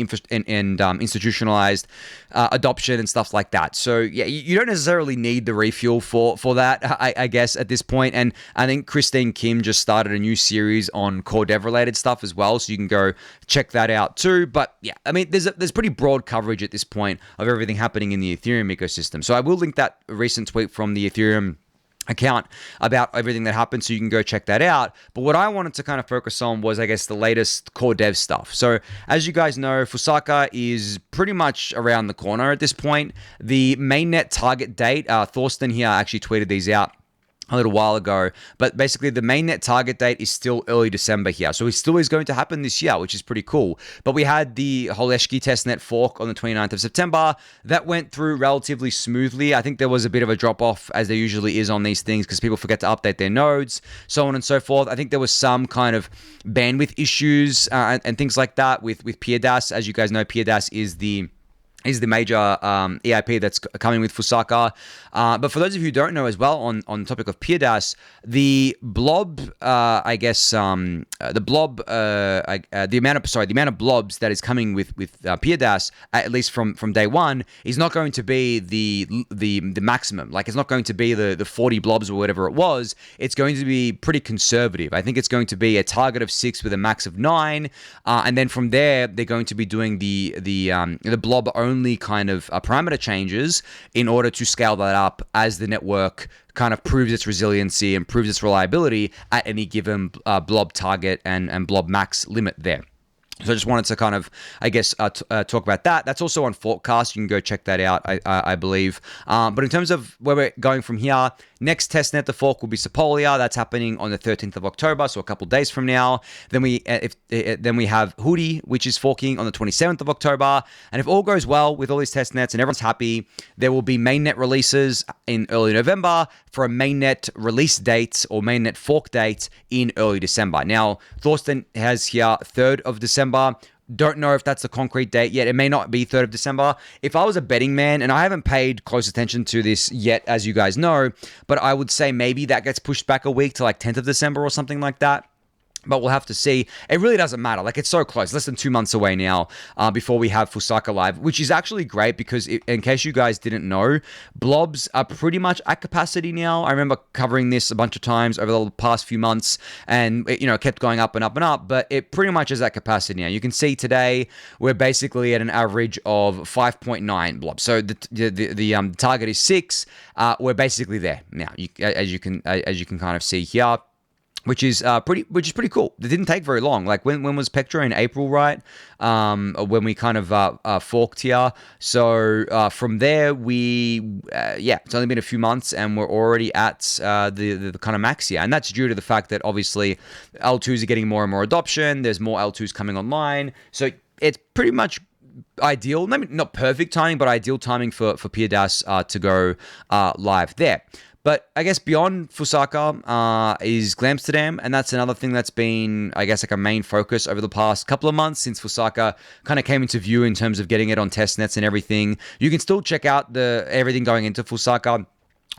institutionalized adoption and stuff like that. So yeah, you don't necessarily need the refuel for that, I guess, at this point. And I think Christine Kim just started a new series on core dev related stuff as well, so you can go check that out too. But yeah, I mean, there's pretty broad coverage at this point of everything happening in the Ethereum ecosystem. So I will link that recent tweet from the Ethereum account about everything that happened, so you can go check that out. But what I wanted to kind of focus on was, I guess, the latest core dev stuff. So as you guys know, Fusaka is pretty much around the corner at this point. The mainnet target date, Thorsten here actually tweeted these out a little while ago, but basically the mainnet target date is still early December here. So it still is going to happen this year, which is pretty cool. But we had the Holeshki testnet fork on the 29th of September. That went through relatively smoothly. I think there was a bit of a drop off, as there usually is on these things, because people forget to update their nodes, so on and so forth. I think there was some kind of bandwidth issues and things like that with PeerDAS. As you guys know, PeerDAS is the major EIP that's coming with Fusaka. But for those of you who don't know as well, on the topic of PeerDAS, the blob, the amount of blobs that is coming with PeerDAS, at least from day one, is not going to be the maximum. Like, it's not going to be the 40 blobs or whatever it was. It's going to be pretty conservative. I think it's going to be a target of 6 with a max of 9, and then from there they're going to be doing the blob only kind of parameter changes in order to scale that up as the network kind of proves its resiliency and proves its reliability at any given blob target and blob max limit there. So I just wanted to kind of, I guess, talk about that. That's also on Forecast. You can go check that out, I believe. But in terms of where we're going from here, next testnet, the fork, will be Sepolia. That's happening on the 13th of October, so a couple days from now. Then we have Hoodie, which is forking on the 27th of October. And if all goes well with all these testnets and everyone's happy, there will be mainnet releases in early November for a mainnet release date or mainnet fork date in early December. Now, Thorsten has here 3rd of December. Don't know if that's the concrete date yet. It may not be 3rd of December. If I was a betting man, and I haven't paid close attention to this yet, as you guys know, but I would say maybe that gets pushed back a week to like 10th of December or something like that. But we'll have to see. It really doesn't matter. Like, it's so close. Less than 2 months away now before we have Fusaka live, which is actually great because, in case you guys didn't know, blobs are pretty much at capacity now. I remember covering this a bunch of times over the past few months, and it kept going up and up and up, but it pretty much is at capacity now. You can see today we're basically at an average of 5.9 blobs. So the target is 6. We're basically there now, as you can kind of see here. Which is pretty cool. It didn't take very long. Like, when was Pectra? In April, right? When we kind of forked here. So from there, it's only been a few months, and we're already at the kind of max here. And that's due to the fact that obviously L2s are getting more and more adoption. There's more L2s coming online. So it's pretty much ideal, maybe not perfect timing, but ideal timing for PeerDAS to go live there. But I guess beyond Fusaka is Glamsterdam, and that's another thing that's been, I guess, like a main focus over the past couple of months since Fusaka kind of came into view in terms of getting it on testnets and everything. You can still check out everything going into Fusaka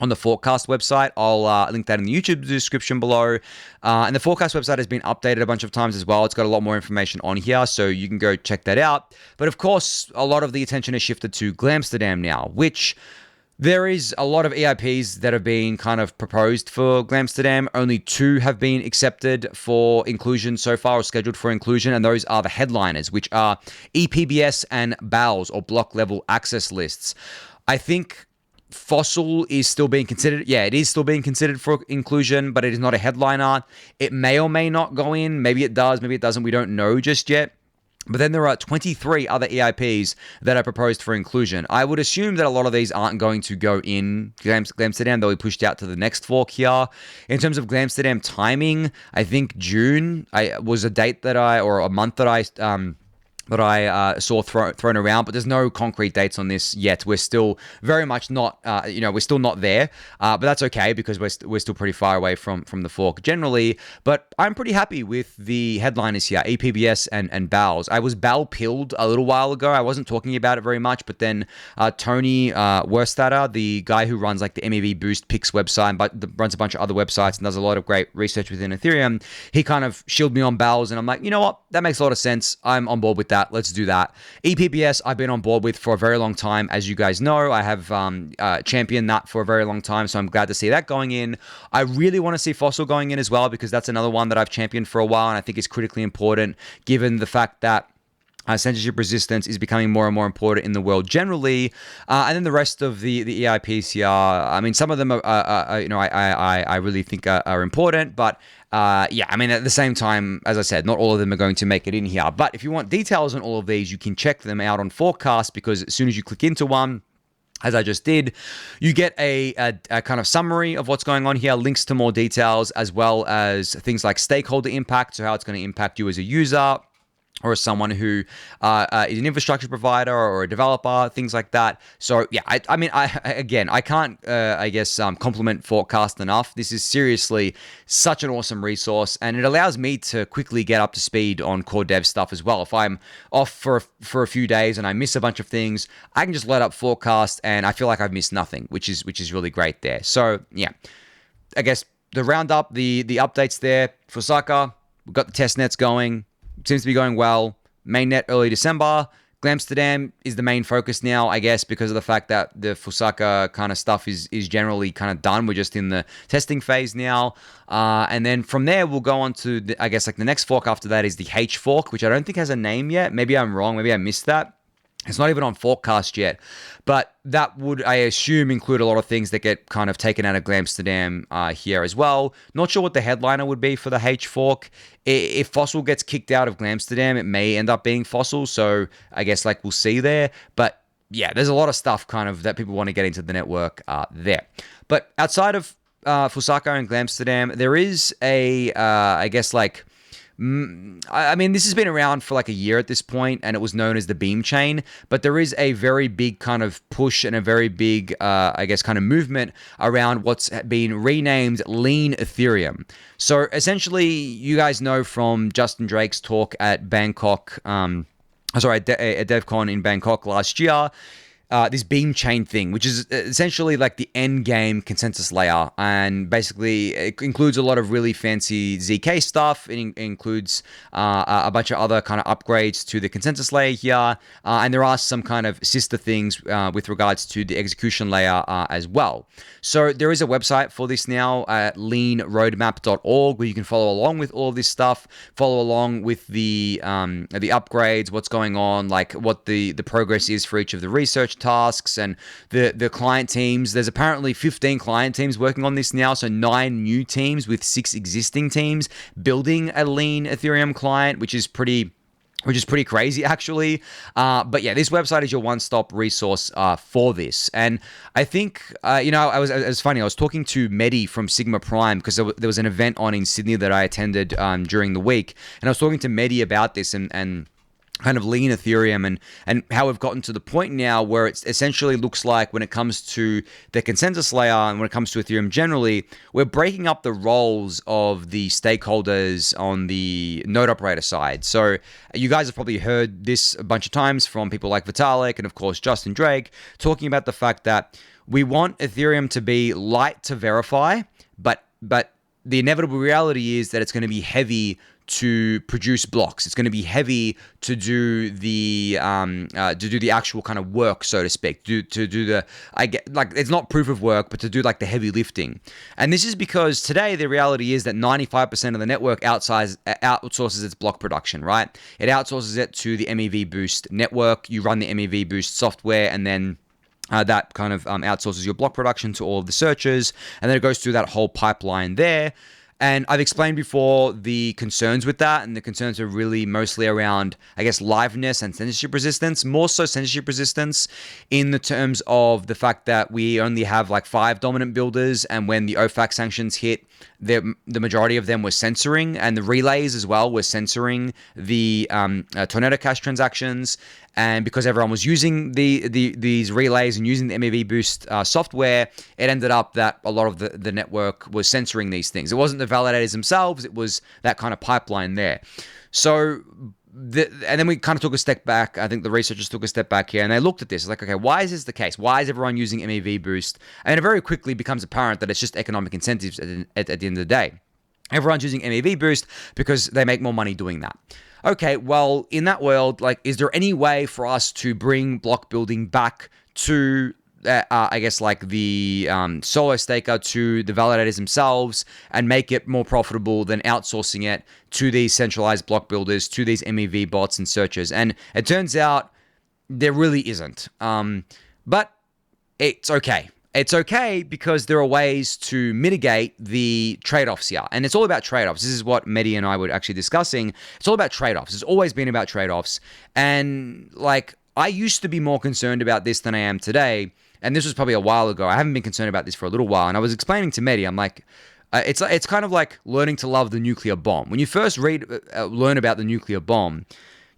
on the Forecast website. I'll link that in the YouTube description below. And the Forecast website has been updated a bunch of times as well. It's got a lot more information on here, so you can go check that out. But of course, a lot of the attention has shifted to Glamsterdam now, which there is a lot of EIPs that have been kind of proposed for Glamsterdam. Only 2 have been accepted for inclusion so far, or scheduled for inclusion, and those are the headliners, which are EPBS and BALs, or block level access lists. I think Fossil is still being considered. Yeah, it is still being considered for inclusion, but it is not a headliner. It may or may not go in. Maybe it does, maybe it doesn't. We don't know just yet. But then there are 23 other EIPs that are proposed for inclusion. I would assume that a lot of these aren't going to go in Glamsterdam. They'll be pushed out to the next fork here. In terms of Glamsterdam timing, I think June was a date or a month that I saw thrown around, but there's no concrete dates on this yet. We're still very much not, we're still not there, but that's okay because we're still pretty far away from the fork generally. But I'm pretty happy with the headliners here, EPBS and BALs. I was BAL-pilled a little while ago. I wasn't talking about it very much, but then Tony Werstatter, the guy who runs like the MEV Boost Picks website, but runs a bunch of other websites and does a lot of great research within Ethereum, he kind of shielded me on BALs, and I'm like, you know what? That makes a lot of sense. I'm on board with that. Let's do that. EPBS, I've been on board with for a very long time. As you guys know, I have championed that for a very long time, so I'm glad to see that going in. I really want to see Fossil going in as well, because that's another one that I've championed for a while, and I think is critically important given the fact that censorship resistance is becoming more and more important in the world generally. And then the rest of the EIPs here, I mean, some of them I really think are important, but yeah, I mean, at the same time, as I said, not all of them are going to make it in here. But if you want details on all of these, you can check them out on Forecast, because as soon as you click into one, as I just did, you get a kind of summary of what's going on here, links to more details, as well as things like stakeholder impact, so how it's going to impact you as a user, or as someone who is an infrastructure provider or a developer, things like that. So yeah, I can't compliment Forecast enough. This is seriously such an awesome resource, and it allows me to quickly get up to speed on core dev stuff as well. If I'm off for a few days and I miss a bunch of things, I can just load up Forecast and I feel like I've missed nothing, which is really great there. So yeah, I guess the roundup, the updates there for Fusaka, we've got the test nets going. Seems to be going well. Mainnet early December. Glamsterdam is the main focus now, I guess, because of the fact that the Fusaka kind of stuff is generally kind of done. We're just in the testing phase now. And then from there, we'll go on to, the next fork after that is the H fork, which I don't think has a name yet. Maybe I'm wrong. Maybe I missed that. It's not even on Forecast yet, but that would, I assume, include a lot of things that get kind of taken out of Glamsterdam here as well. Not sure what the headliner would be for the H fork. If Fossil gets kicked out of Glamsterdam, it may end up being Fossil, so I guess we'll see there. But yeah, there's a lot of stuff kind of that people want to get into the network there. But outside of Fusaka and Glamsterdam, there is a, I mean, this has been around for a year at this point, and it was known as the Beam Chain, but there is a very big kind of push and a very big, kind of movement around what's been renamed Lean Ethereum. So essentially, you guys know from Justin Drake's talk at Bangkok, at DevCon in Bangkok last year, this Beam Chain thing, which is essentially the end game consensus layer, and basically it includes a lot of really fancy ZK stuff. It includes a bunch of other kind of upgrades to the consensus layer here, and there are some kind of sister things with regards to the execution layer as well. So there is a website for this now at leanroadmap.org, where you can follow along with all of this stuff, follow along with the upgrades, what's going on, what the progress is for each of the research tasks and the client teams. There's apparently 15 client teams working on this now, so 9 new teams with 6 existing teams building a Lean Ethereum client, which is pretty crazy, actually. But yeah, this website is your one-stop resource for this. And I think, it was funny. I was talking to Mehdi from Sigma Prime, because there was an event on in Sydney that I attended during the week. And I was talking to Mehdi about this and kind of Lean Ethereum and how we've gotten to the point now where it essentially looks like, when it comes to the consensus layer and when it comes to Ethereum generally, we're breaking up the roles of the stakeholders on the node operator side. So you guys have probably heard this a bunch of times from people like Vitalik and of course Justin Drake talking about the fact that we want Ethereum to be light to verify, but the inevitable reality is that it's going to be heavy to produce blocks. It's going to be heavy to do the actual kind of work, so to speak. To do the it's not proof of work, but to do like the heavy lifting. And this is because today the reality is that 95% of the network outsources its block production. Right? It outsources it to the MEV Boost network. You run the MEV Boost software, and then that kind of outsources your block production to all of the searchers, and then it goes through that whole pipeline there. And I've explained before the concerns with that, and the concerns are really mostly around, I guess, liveness and censorship resistance, more so censorship resistance in the terms of the fact that we only have like 5 dominant builders, and when the OFAC sanctions hit, the majority of them were censoring, and the relays as well were censoring the Tornado Cash transactions. And because everyone was using these relays and using the MEV Boost software, it ended up that a lot of the network was censoring these things. It wasn't the validators themselves, it was that kind of pipeline there. So, and then we kind of took a step back. I think the researchers took a step back here, and they looked at this. It's like, okay, why is this the case? Why is everyone using MEV Boost? And it very quickly becomes apparent that it's just economic incentives at the end of the day. Everyone's using MEV Boost because they make more money doing that. Okay, well, in that world, like, is there any way for us to bring block building back to, I guess, like the solo staker, to the validators themselves, and make it more profitable than outsourcing it to these centralized block builders, to these MEV bots and searchers? And it turns out there really isn't. But it's okay. It's okay because there are ways to mitigate the trade-offs here. And it's all about trade-offs. This is what Mehdi and I were actually discussing. It's all about trade-offs. It's always been about trade-offs. And like, I used to be more concerned about this than I am today. And this was probably a while ago. I haven't been concerned about this for a little while. And I was explaining to Mehdi, I'm like, it's kind of like learning to love the nuclear bomb. When you first learn about the nuclear bomb,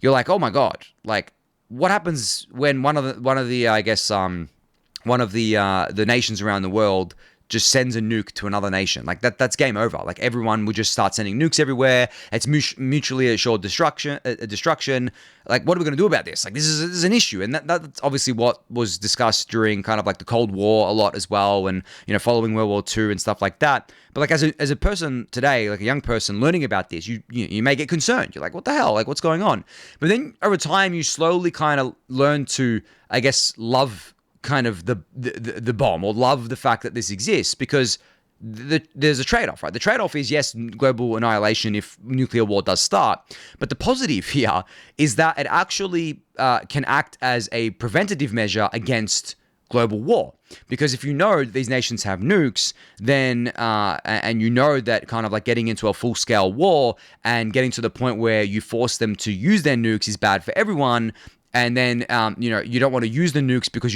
you're like, oh my God, like, what happens when one of the nations around the world just sends a nuke to another nation? Like, that's game over. Like, everyone would just start sending nukes everywhere. It's mutually assured destruction. Like, what are we going to do about this? Like, this is an issue. And that's obviously what was discussed during kind of like the Cold War a lot as well, and, you know, following World War II and stuff like that. But like, as a person today, like a young person learning about this, you may get concerned. You're like, what the hell? Like, what's going on? But then over time, you slowly kind of learn to, I guess, love kind of the bomb, or love the fact that this exists, because there's a trade-off, right? The trade-off is, yes, global annihilation if nuclear war does start, but the positive here is that it actually can act as a preventative measure against global war. Because if you know these nations have nukes, then and you know that kind of like getting into a full-scale war and getting to the point where you force them to use their nukes is bad for everyone. And then, you don't want to use the nukes because,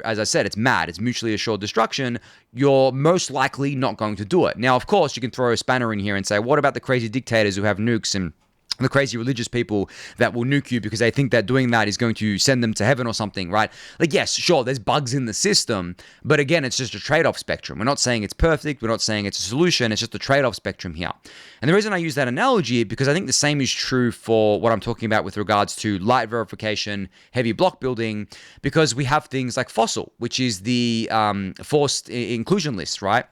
as I said, it's mad. It's mutually assured destruction. You're most likely not going to do it. Now, of course, you can throw a spanner in here and say, what about the crazy dictators who have nukes, and the crazy religious people that will nuke you because they think that doing that is going to send them to heaven or something, right? Like, yes, sure, there's bugs in the system, but again, it's just a trade-off spectrum. We're not saying it's perfect. We're not saying it's a solution. It's just a trade-off spectrum here. And the reason I use that analogy is because I think the same is true for what I'm talking about with regards to light verification, heavy block building, because we have things like Fossil, which is the forced inclusion list, right?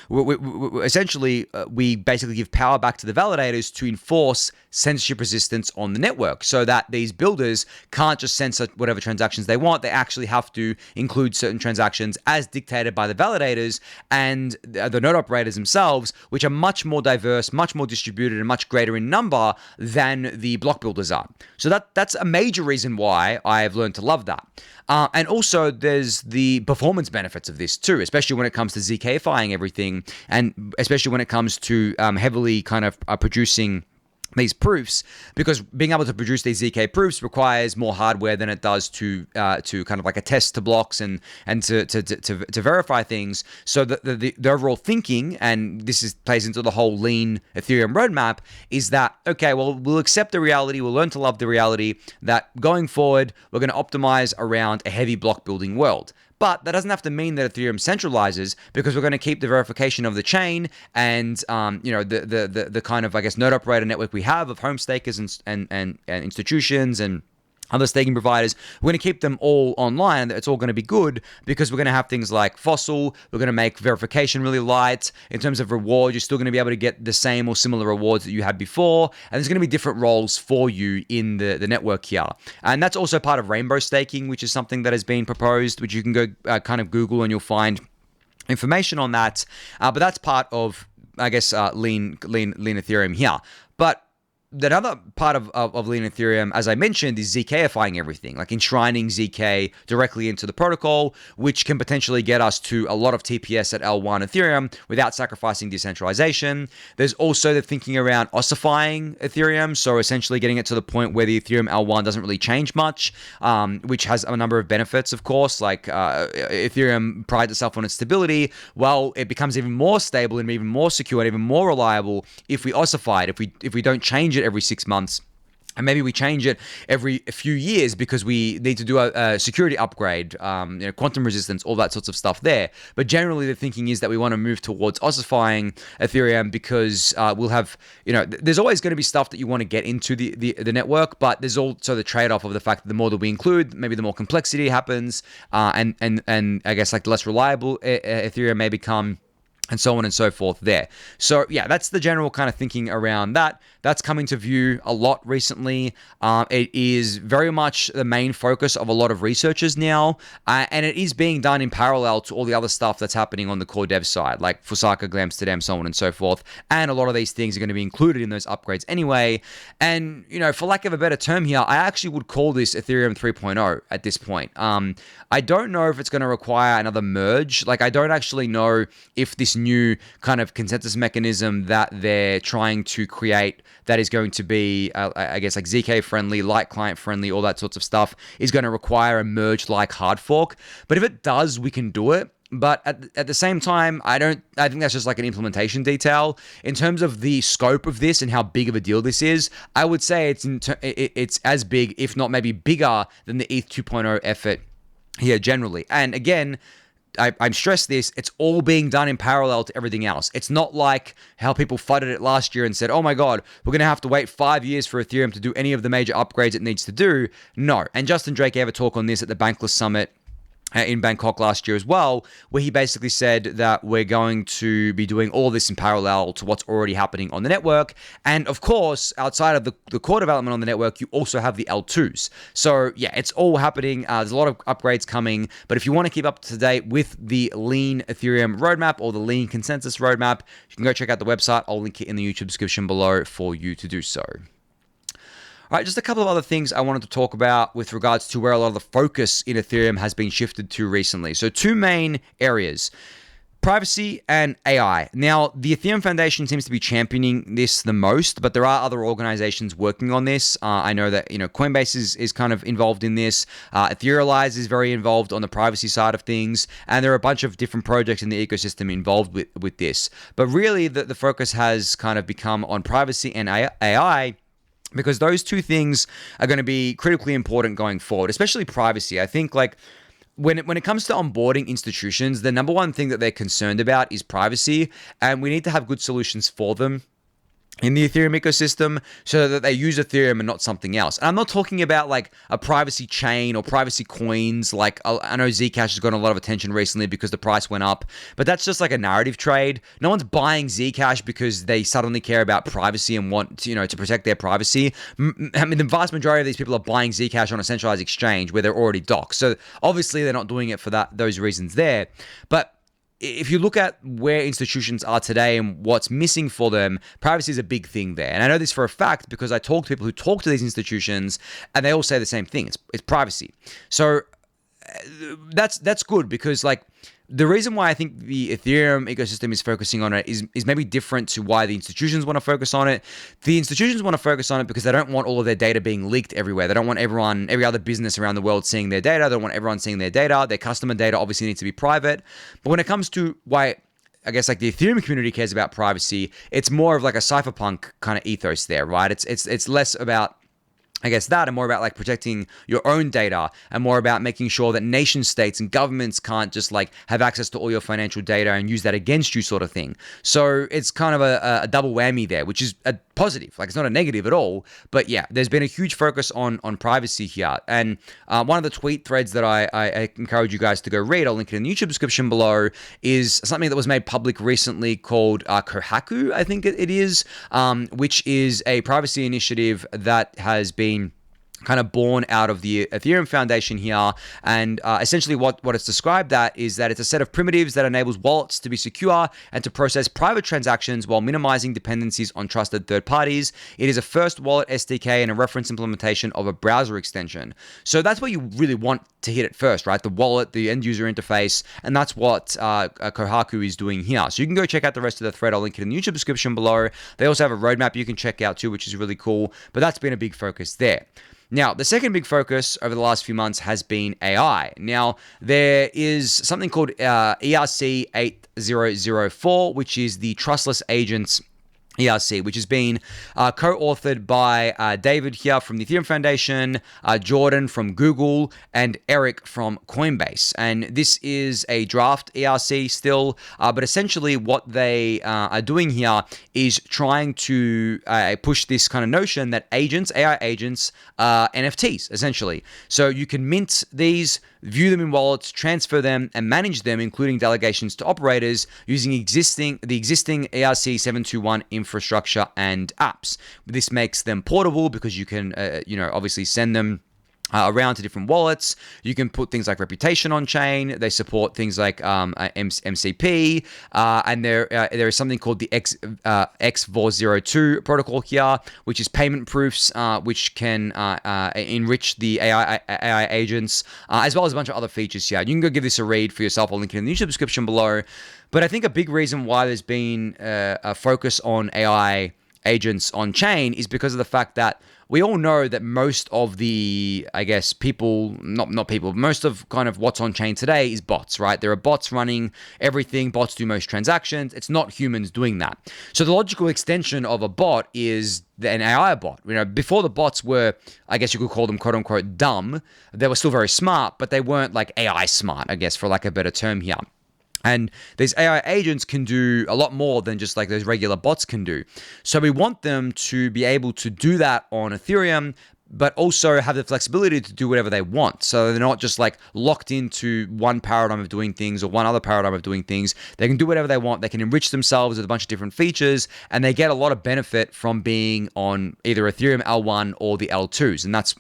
Essentially, we basically give power back to the validators to enforce censorship resistance on the network, so that these builders can't just censor whatever transactions they want. They actually have to include certain transactions as dictated by the validators and the node operators themselves, which are much more diverse, much more distributed, and much greater in number than the block builders are. So that's a major reason why I have learned to love that. And also, there's the performance benefits of this too, especially when it comes to ZK-ifying everything, and especially when it comes to heavily kind of producing these proofs, because being able to produce these ZK proofs requires more hardware than it does to kind of like attest to blocks and to verify things. So the overall thinking, and this plays into the whole lean Ethereum roadmap, is that, okay, well, we'll accept the reality, we'll learn to love the reality that going forward, we're going to optimize around a heavy block building world. But that doesn't have to mean that Ethereum centralizes, because we're going to keep the verification of the chain and the kind of, I guess, node operator network we have of home stakers and institutions and other staking providers, we're going to keep them all online. It's all going to be good because we're going to have things like Fossil. We're going to make verification really light. In terms of reward, you're still going to be able to get the same or similar rewards that you had before. And there's going to be different roles for you in the network here. And that's also part of rainbow staking, which is something that has been proposed, which you can go kind of Google and you'll find information on that. But that's part of, I guess, lean Ethereum here. But that other part of Lean Ethereum, as I mentioned, is ZK-ifying everything, like enshrining ZK directly into the protocol, which can potentially get us to a lot of TPS at L1 Ethereum without sacrificing decentralization. There's also the thinking around ossifying Ethereum, so essentially getting it to the point where the Ethereum L1 doesn't really change much, which has a number of benefits, of course, like Ethereum prides itself on its stability. Well, it becomes even more stable and even more secure and even more reliable if we ossify it, if we don't change it every 6 months. And maybe we change it every few years because we need to do a security upgrade, quantum resistance, all that sorts of stuff there. But generally, the thinking is that we want to move towards ossifying Ethereum because we'll have, there's always going to be stuff that you want to get into the network, but there's also the trade-off of the fact that the more that we include, maybe the more complexity happens, and I guess like the less reliable Ethereum may become, and so on and so forth there. So yeah, that's the general kind of thinking around that. That's coming to view a lot recently. It is very much the main focus of a lot of researchers now, and it is being done in parallel to all the other stuff that's happening on the core dev side, like Fusaka, Glamsterdam, so on and so forth. And a lot of these things are going to be included in those upgrades anyway. And, for lack of a better term here, I actually would call this Ethereum 3.0 at this point. I don't know if it's going to require another merge. Like, I don't actually know if this new kind of consensus mechanism that they're trying to create that is going to be, I guess, like ZK friendly, light client friendly, all that sorts of stuff, is going to require a merge like hard fork. But if it does, we can do it. But at the same time, I think that's just like an implementation detail. In terms of the scope of this and how big of a deal this is, I would say it's as big, if not maybe bigger, than the ETH 2.0 effort here generally. And again, I'm stressed this, it's all being done in parallel to everything else. It's not like how people flooded it last year and said, oh my God, we're going to have to wait 5 years for Ethereum to do any of the major upgrades it needs to do. No. And Justin Drake gave a talk on this at the Bankless Summit in Bangkok last year as well, where he basically said that we're going to be doing all this in parallel to what's already happening on the network. And of course, outside of the core development on the network, you also have the L2s. So yeah, it's all happening. There's a lot of upgrades coming. But if you want to keep up to date with the Lean Ethereum roadmap or the Lean Consensus roadmap, you can go check out the website. I'll link it in the YouTube description below for you to do so. All right, just a couple of other things I wanted to talk about with regards to where a lot of the focus in Ethereum has been shifted to recently. So two main areas, privacy and AI. Now, the Ethereum Foundation seems to be championing this the most, but there are other organizations working on this. I know that Coinbase is kind of involved in this. Etherealize is very involved on the privacy side of things, and there are a bunch of different projects in the ecosystem involved with this. But really, the focus has kind of become on privacy and AI, because those two things are going to be critically important going forward, especially privacy. I think like when it comes to onboarding institutions, the number one thing that they're concerned about is privacy, and we need to have good solutions for them in the Ethereum ecosystem so that they use Ethereum and not something else. And I'm not talking about like a privacy chain or privacy coins. Like I know Zcash has gotten a lot of attention recently because the price went up, but that's just like a narrative trade. No one's buying Zcash because they suddenly care about privacy and want to protect their privacy. I mean, the vast majority of these people are buying Zcash on a centralized exchange where they're already docked. So obviously they're not doing it for those reasons there. But if you look at where institutions are today and what's missing for them, privacy is a big thing there. And I know this for a fact because I talk to people who talk to these institutions and they all say the same thing. It's privacy. So that's good because like the reason why I think the Ethereum ecosystem is focusing on it is maybe different to why the institutions want to focus on it. The institutions want to focus on it because they don't want all of their data being leaked everywhere. They don't want every other business around the world seeing their data. They don't want everyone seeing their data. Their customer data obviously needs to be private. But when it comes to why I guess like the Ethereum community cares about privacy, it's more of like a cypherpunk kind of ethos there, right? It's less about I guess that, and more about like protecting your own data, and more about making sure that nation states and governments can't just like have access to all your financial data and use that against you, sort of thing. So it's kind of a double whammy there, which is a positive. Like, it's not a negative at all. But yeah, there's been a huge focus on privacy here. And one of the tweet threads that I encourage you guys to go read, I'll link it in the YouTube description below, is something that was made public recently called Kohaku, I think it is, which is a privacy initiative that has been kind of born out of the Ethereum Foundation here. And essentially what it's described that is that it's a set of primitives that enables wallets to be secure and to process private transactions while minimizing dependencies on trusted third parties. It is a first wallet SDK and a reference implementation of a browser extension. So that's what you really want to hit it first, right? The wallet, the end user interface, and that's what Kohaku is doing here. So you can go check out the rest of the thread. I'll link it in the YouTube description below. They also have a roadmap you can check out too, which is really cool. But that's been a big focus there. Now, the second big focus over the last few months has been AI. Now, there is something called ERC 8004, which is the Trustless Agents ERC, which has been co-authored by David here from the Ethereum Foundation, Jordan from Google, and Eric from Coinbase. And this is a draft ERC still, but essentially what they are doing here is trying to push this kind of notion that AI agents are NFTs, essentially. So you can mint these, view them in wallets, transfer them, and manage them, including delegations to operators, using the existing ERC 721 infrastructure and apps. This makes them portable because you can, obviously send them around to different wallets. You can put things like reputation on chain. They support things like MCP, and there is something called the X402 protocol here, which is payment proofs, which can enrich the AI agents, as well as a bunch of other features here. You can go give this a read for yourself. I'll link it in the YouTube description below. But I think a big reason why there's been a focus on AI agents on chain is because of the fact that we all know that most of the, I guess, most of kind of what's on chain today is bots, right? There are bots running everything. Bots do most transactions. It's not humans doing that. So the logical extension of a bot is an AI bot. Before the bots were, I guess you could call them quote unquote dumb, they were still very smart, but they weren't like AI smart, I guess, for lack of a better term here. And these AI agents can do a lot more than just like those regular bots can do. So we want them to be able to do that on Ethereum, but also have the flexibility to do whatever they want. So they're not just like locked into one paradigm of doing things or one other paradigm of doing things. They can do whatever they want. They can enrich themselves with a bunch of different features, and they get a lot of benefit from being on either Ethereum L1 or the L2s. And that's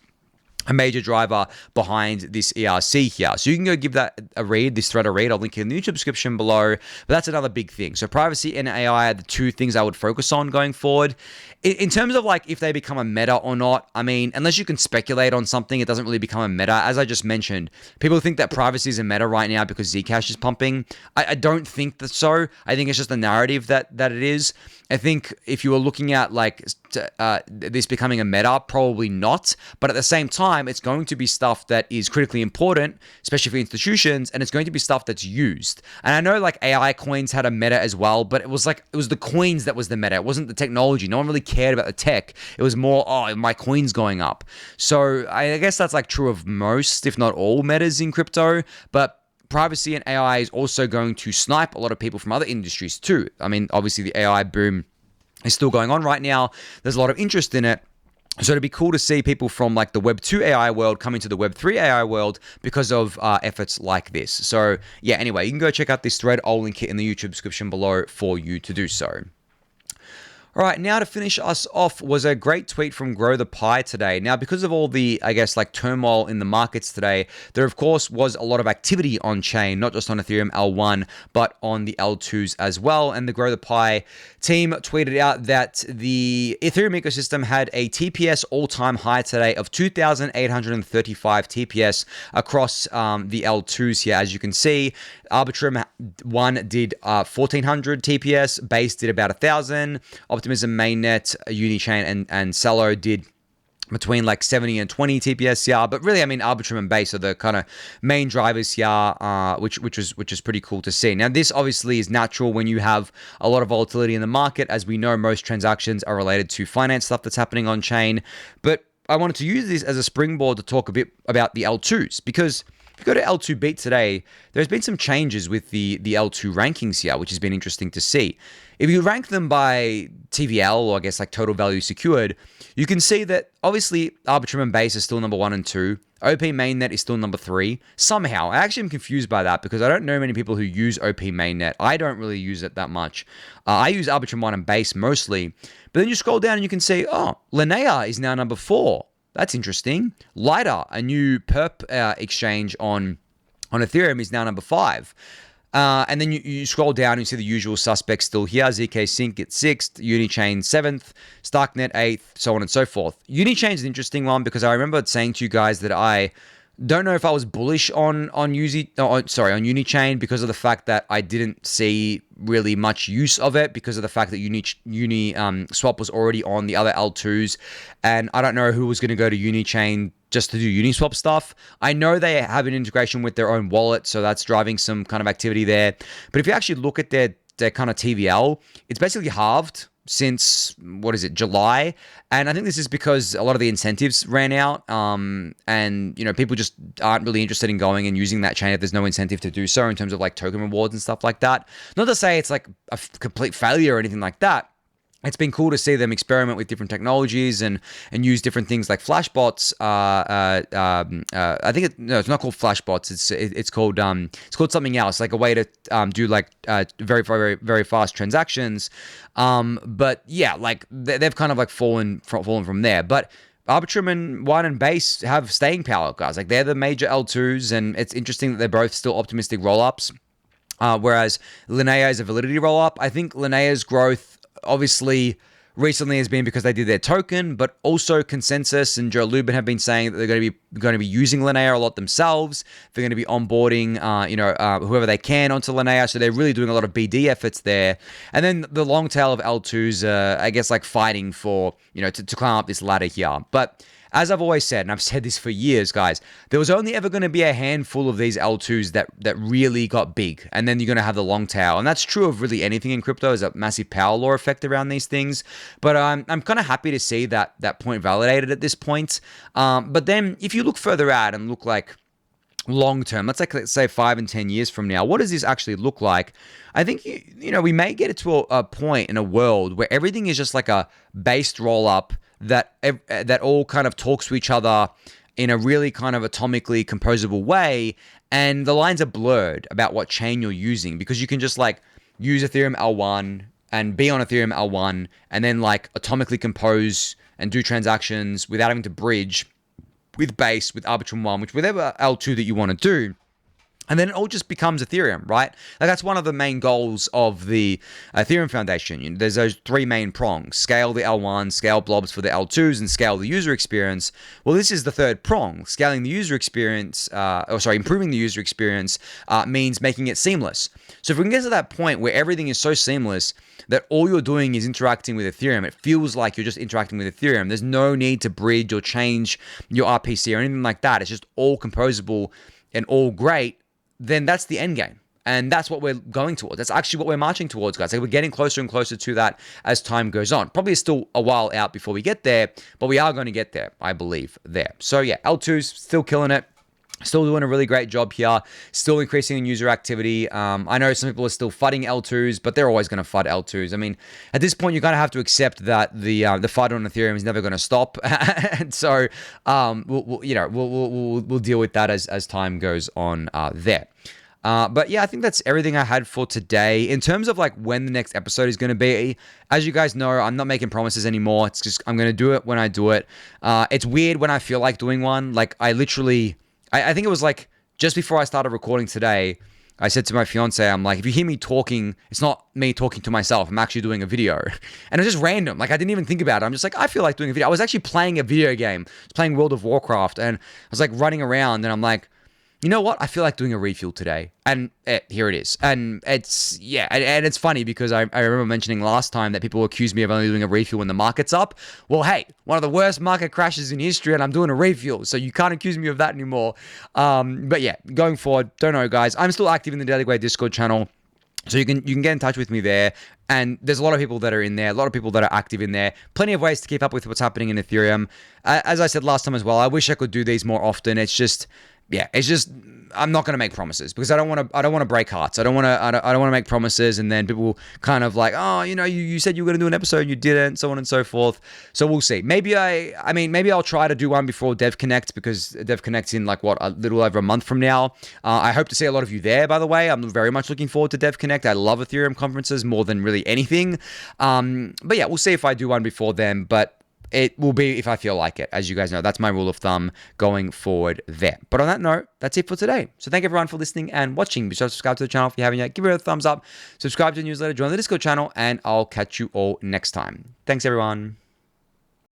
a major driver behind this ERC here. So you can go give that a read, this thread a read. I'll link it in the YouTube description below. But that's another big thing. So privacy and AI are the two things I would focus on going forward. In terms of like if they become a meta or not, I mean, unless you can speculate on something, it doesn't really become a meta. As I just mentioned, people think that privacy is a meta right now because Zcash is pumping. I don't think that so. I think it's just a narrative that it is. I think if you were looking at like this becoming a meta, probably not. But at the same time, it's going to be stuff that is critically important, especially for institutions, and it's going to be stuff that's used. And I know like AI coins had a meta as well, but it was the coins that was the meta. It wasn't the technology. No one really cared about the tech. It was more, oh, my coin's going up. So I guess that's like true of most, if not all, metas in crypto. But privacy and AI is also going to snipe a lot of people from other industries too. I mean, obviously the AI boom is still going on right now. There's a lot of interest in it. So it'd be cool to see people from like the Web 2 AI world come into the Web 3 AI world because of efforts like this. So yeah, anyway, you can go check out this thread. I'll link it in the YouTube description below for you to do so. All right, now to finish us off was a great tweet from Grow the Pie today. Now, because of all the, I guess, like turmoil in the markets today, there, of course, was a lot of activity on chain, not just on Ethereum L1, but on the L2s as well. And the Grow the Pie team tweeted out that the Ethereum ecosystem had a TPS all-time high today of 2,835 TPS across the L2s here. As you can see, Arbitrum 1 did 1,400 TPS, Base did about 1,000, Optimism Mainnet, Unichain, and Celo did between like 70 and 20 TPS here. But really, I mean, Arbitrum and Base are the kind of main drivers here, which is pretty cool to see. Now, this obviously is natural when you have a lot of volatility in the market. As we know, most transactions are related to finance stuff that's happening on chain. But I wanted to use this as a springboard to talk a bit about the L2s, because if you go to L2 Beat today, there's been some changes with the L2 rankings here, which has been interesting to see. If you rank them by TVL, or I guess like total value secured, you can see that obviously Arbitrum and Base is still number 1 and 2. OP Mainnet is still number 3. Somehow, I actually am confused by that because I don't know many people who use OP Mainnet. I don't really use it that much. I use Arbitrum 1 and Base mostly. But then you scroll down and you can see, oh, Linnea is now number 4. That's interesting. Lighter, a new perp exchange on Ethereum, is now number 5. And then you scroll down and you see the usual suspects still here. ZK Sync at 6th, Unichain 7th, Starknet 8th, so on and so forth. Unichain is an interesting one because I remember saying to you guys that I don't know if I was bullish on Unichain because of the fact that I didn't see really much use of it because of the fact that Swap was already on the other L2s, and I don't know who was going to go to Unichain just to do Uniswap stuff. I know they have an integration with their own wallet, so that's driving some kind of activity there. But if you actually look at their kind of TVL, it's basically halved since, July. And I think this is because a lot of the incentives ran out, and, people just aren't really interested in going and using that chain if there's no incentive to do so in terms of like token rewards and stuff like that. Not to say it's like a complete failure or anything like that. It's been cool to see them experiment with different technologies and use different things like flashbots. I think it's not called flashbots. It's called something else, like a way to do like very, very, very fast transactions. But yeah, like they've kind of like fallen from there. But Arbitrum and Wine and Base have staying power, guys. Like they're the major L2s, and it's interesting that they're both still optimistic rollups. Whereas Linnea is a validity rollup. I think Linnea's growth obviously recently has been because they did their token, but also Consensus and Joe Lubin have been saying that they're going to be using Linnea a lot themselves. They're going to be onboarding whoever they can onto Linnea, so they're really doing a lot of BD efforts there. And then the long tail of L2s, I guess, like fighting for to climb up this ladder here. But as I've always said, and I've said this for years, guys, there was only ever going to be a handful of these L2s that really got big, and then you're going to have the long tail. And that's true of really anything in crypto. There's a massive power law effect around these things. But I'm kind of happy to see that point validated at this point. But then if you look further out and look like long term, let's say 5 and 10 years from now, what does this actually look like? I think we may get it to a point in a world where everything is just like a based roll up that all kind of talks to each other in a really kind of atomically composable way, and the lines are blurred about what chain you're using, because you can just like use Ethereum L1 and be on Ethereum L1 and then like atomically compose and do transactions without having to bridge with Base, with Arbitrum 1, whatever L2 that you want to do. And then it all just becomes Ethereum, right? Like that's one of the main goals of the Ethereum Foundation. There's those 3 main prongs: scale the L1, scale blobs for the L2s, and scale the user experience. Well, this is the third prong. Scaling the user experience, improving the user experience means making it seamless. So if we can get to that point where everything is so seamless that all you're doing is interacting with Ethereum, it feels like you're just interacting with Ethereum. There's no need to bridge or change your RPC or anything like that. It's just all composable and all great. Then that's the end game. And that's what we're going towards. That's actually what we're marching towards, guys. Like we're getting closer and closer to that as time goes on. Probably still a while out before we get there, but we are going to get there, I believe, there. So yeah, L2's still killing it. Still doing a really great job here. Still increasing in user activity. I know some people are still FUDing L2s, but they're always going to FUD L2s. I mean, at this point, you're going to have to accept that the FUD on Ethereum is never going to stop. And so we'll deal with that as time goes on there. But yeah, I think that's everything I had for today. In terms of like when the next episode is going to be, as you guys know, I'm not making promises anymore. It's just I'm going to do it when I do it. It's weird when I feel like doing one. Like I think it was like just before I started recording today, I said to my fiance, I'm like, if you hear me talking, it's not me talking to myself. I'm actually doing a video. And it's just random. Like I didn't even think about it. I'm just like, I feel like doing a video. I was actually playing a video game. I was playing World of Warcraft, and I was like running around, and I'm like, you know what? I feel like doing a refuel today. And here it is. And it's, yeah, and it's funny because I remember mentioning last time that people accused me of only doing a refuel when the market's up. Well, hey, one of the worst market crashes in history, and I'm doing a refuel. So you can't accuse me of that anymore. But yeah, going forward, don't know, guys. I'm still active in the Daily Gwei Discord channel. So you can get in touch with me there, and there's a lot of people that are in there, a lot of people that are active in there. Plenty of ways to keep up with what's happening in Ethereum. As I said last time as well, I wish I could do these more often. It's just I'm not going to make promises because I don't want to break hearts. I don't want to make promises and then people kind of like, oh, you said you were going to do an episode and you didn't, so on and so forth. So we'll see. Maybe I'll try to do one before Dev Connect, because Dev Connect's in a little over a month from now. I hope to see a lot of you there, by the way. I'm very much looking forward to Dev Connect. I love Ethereum conferences more than really anything. But yeah, we'll see if I do one before then, but it will be if I feel like it. As you guys know, that's my rule of thumb going forward there. But on that note, that's it for today. So thank everyone for listening and watching. Be sure to subscribe to the channel if you haven't yet. Give it a thumbs up. Subscribe to the newsletter. Join the Discord channel. And I'll catch you all next time. Thanks, everyone.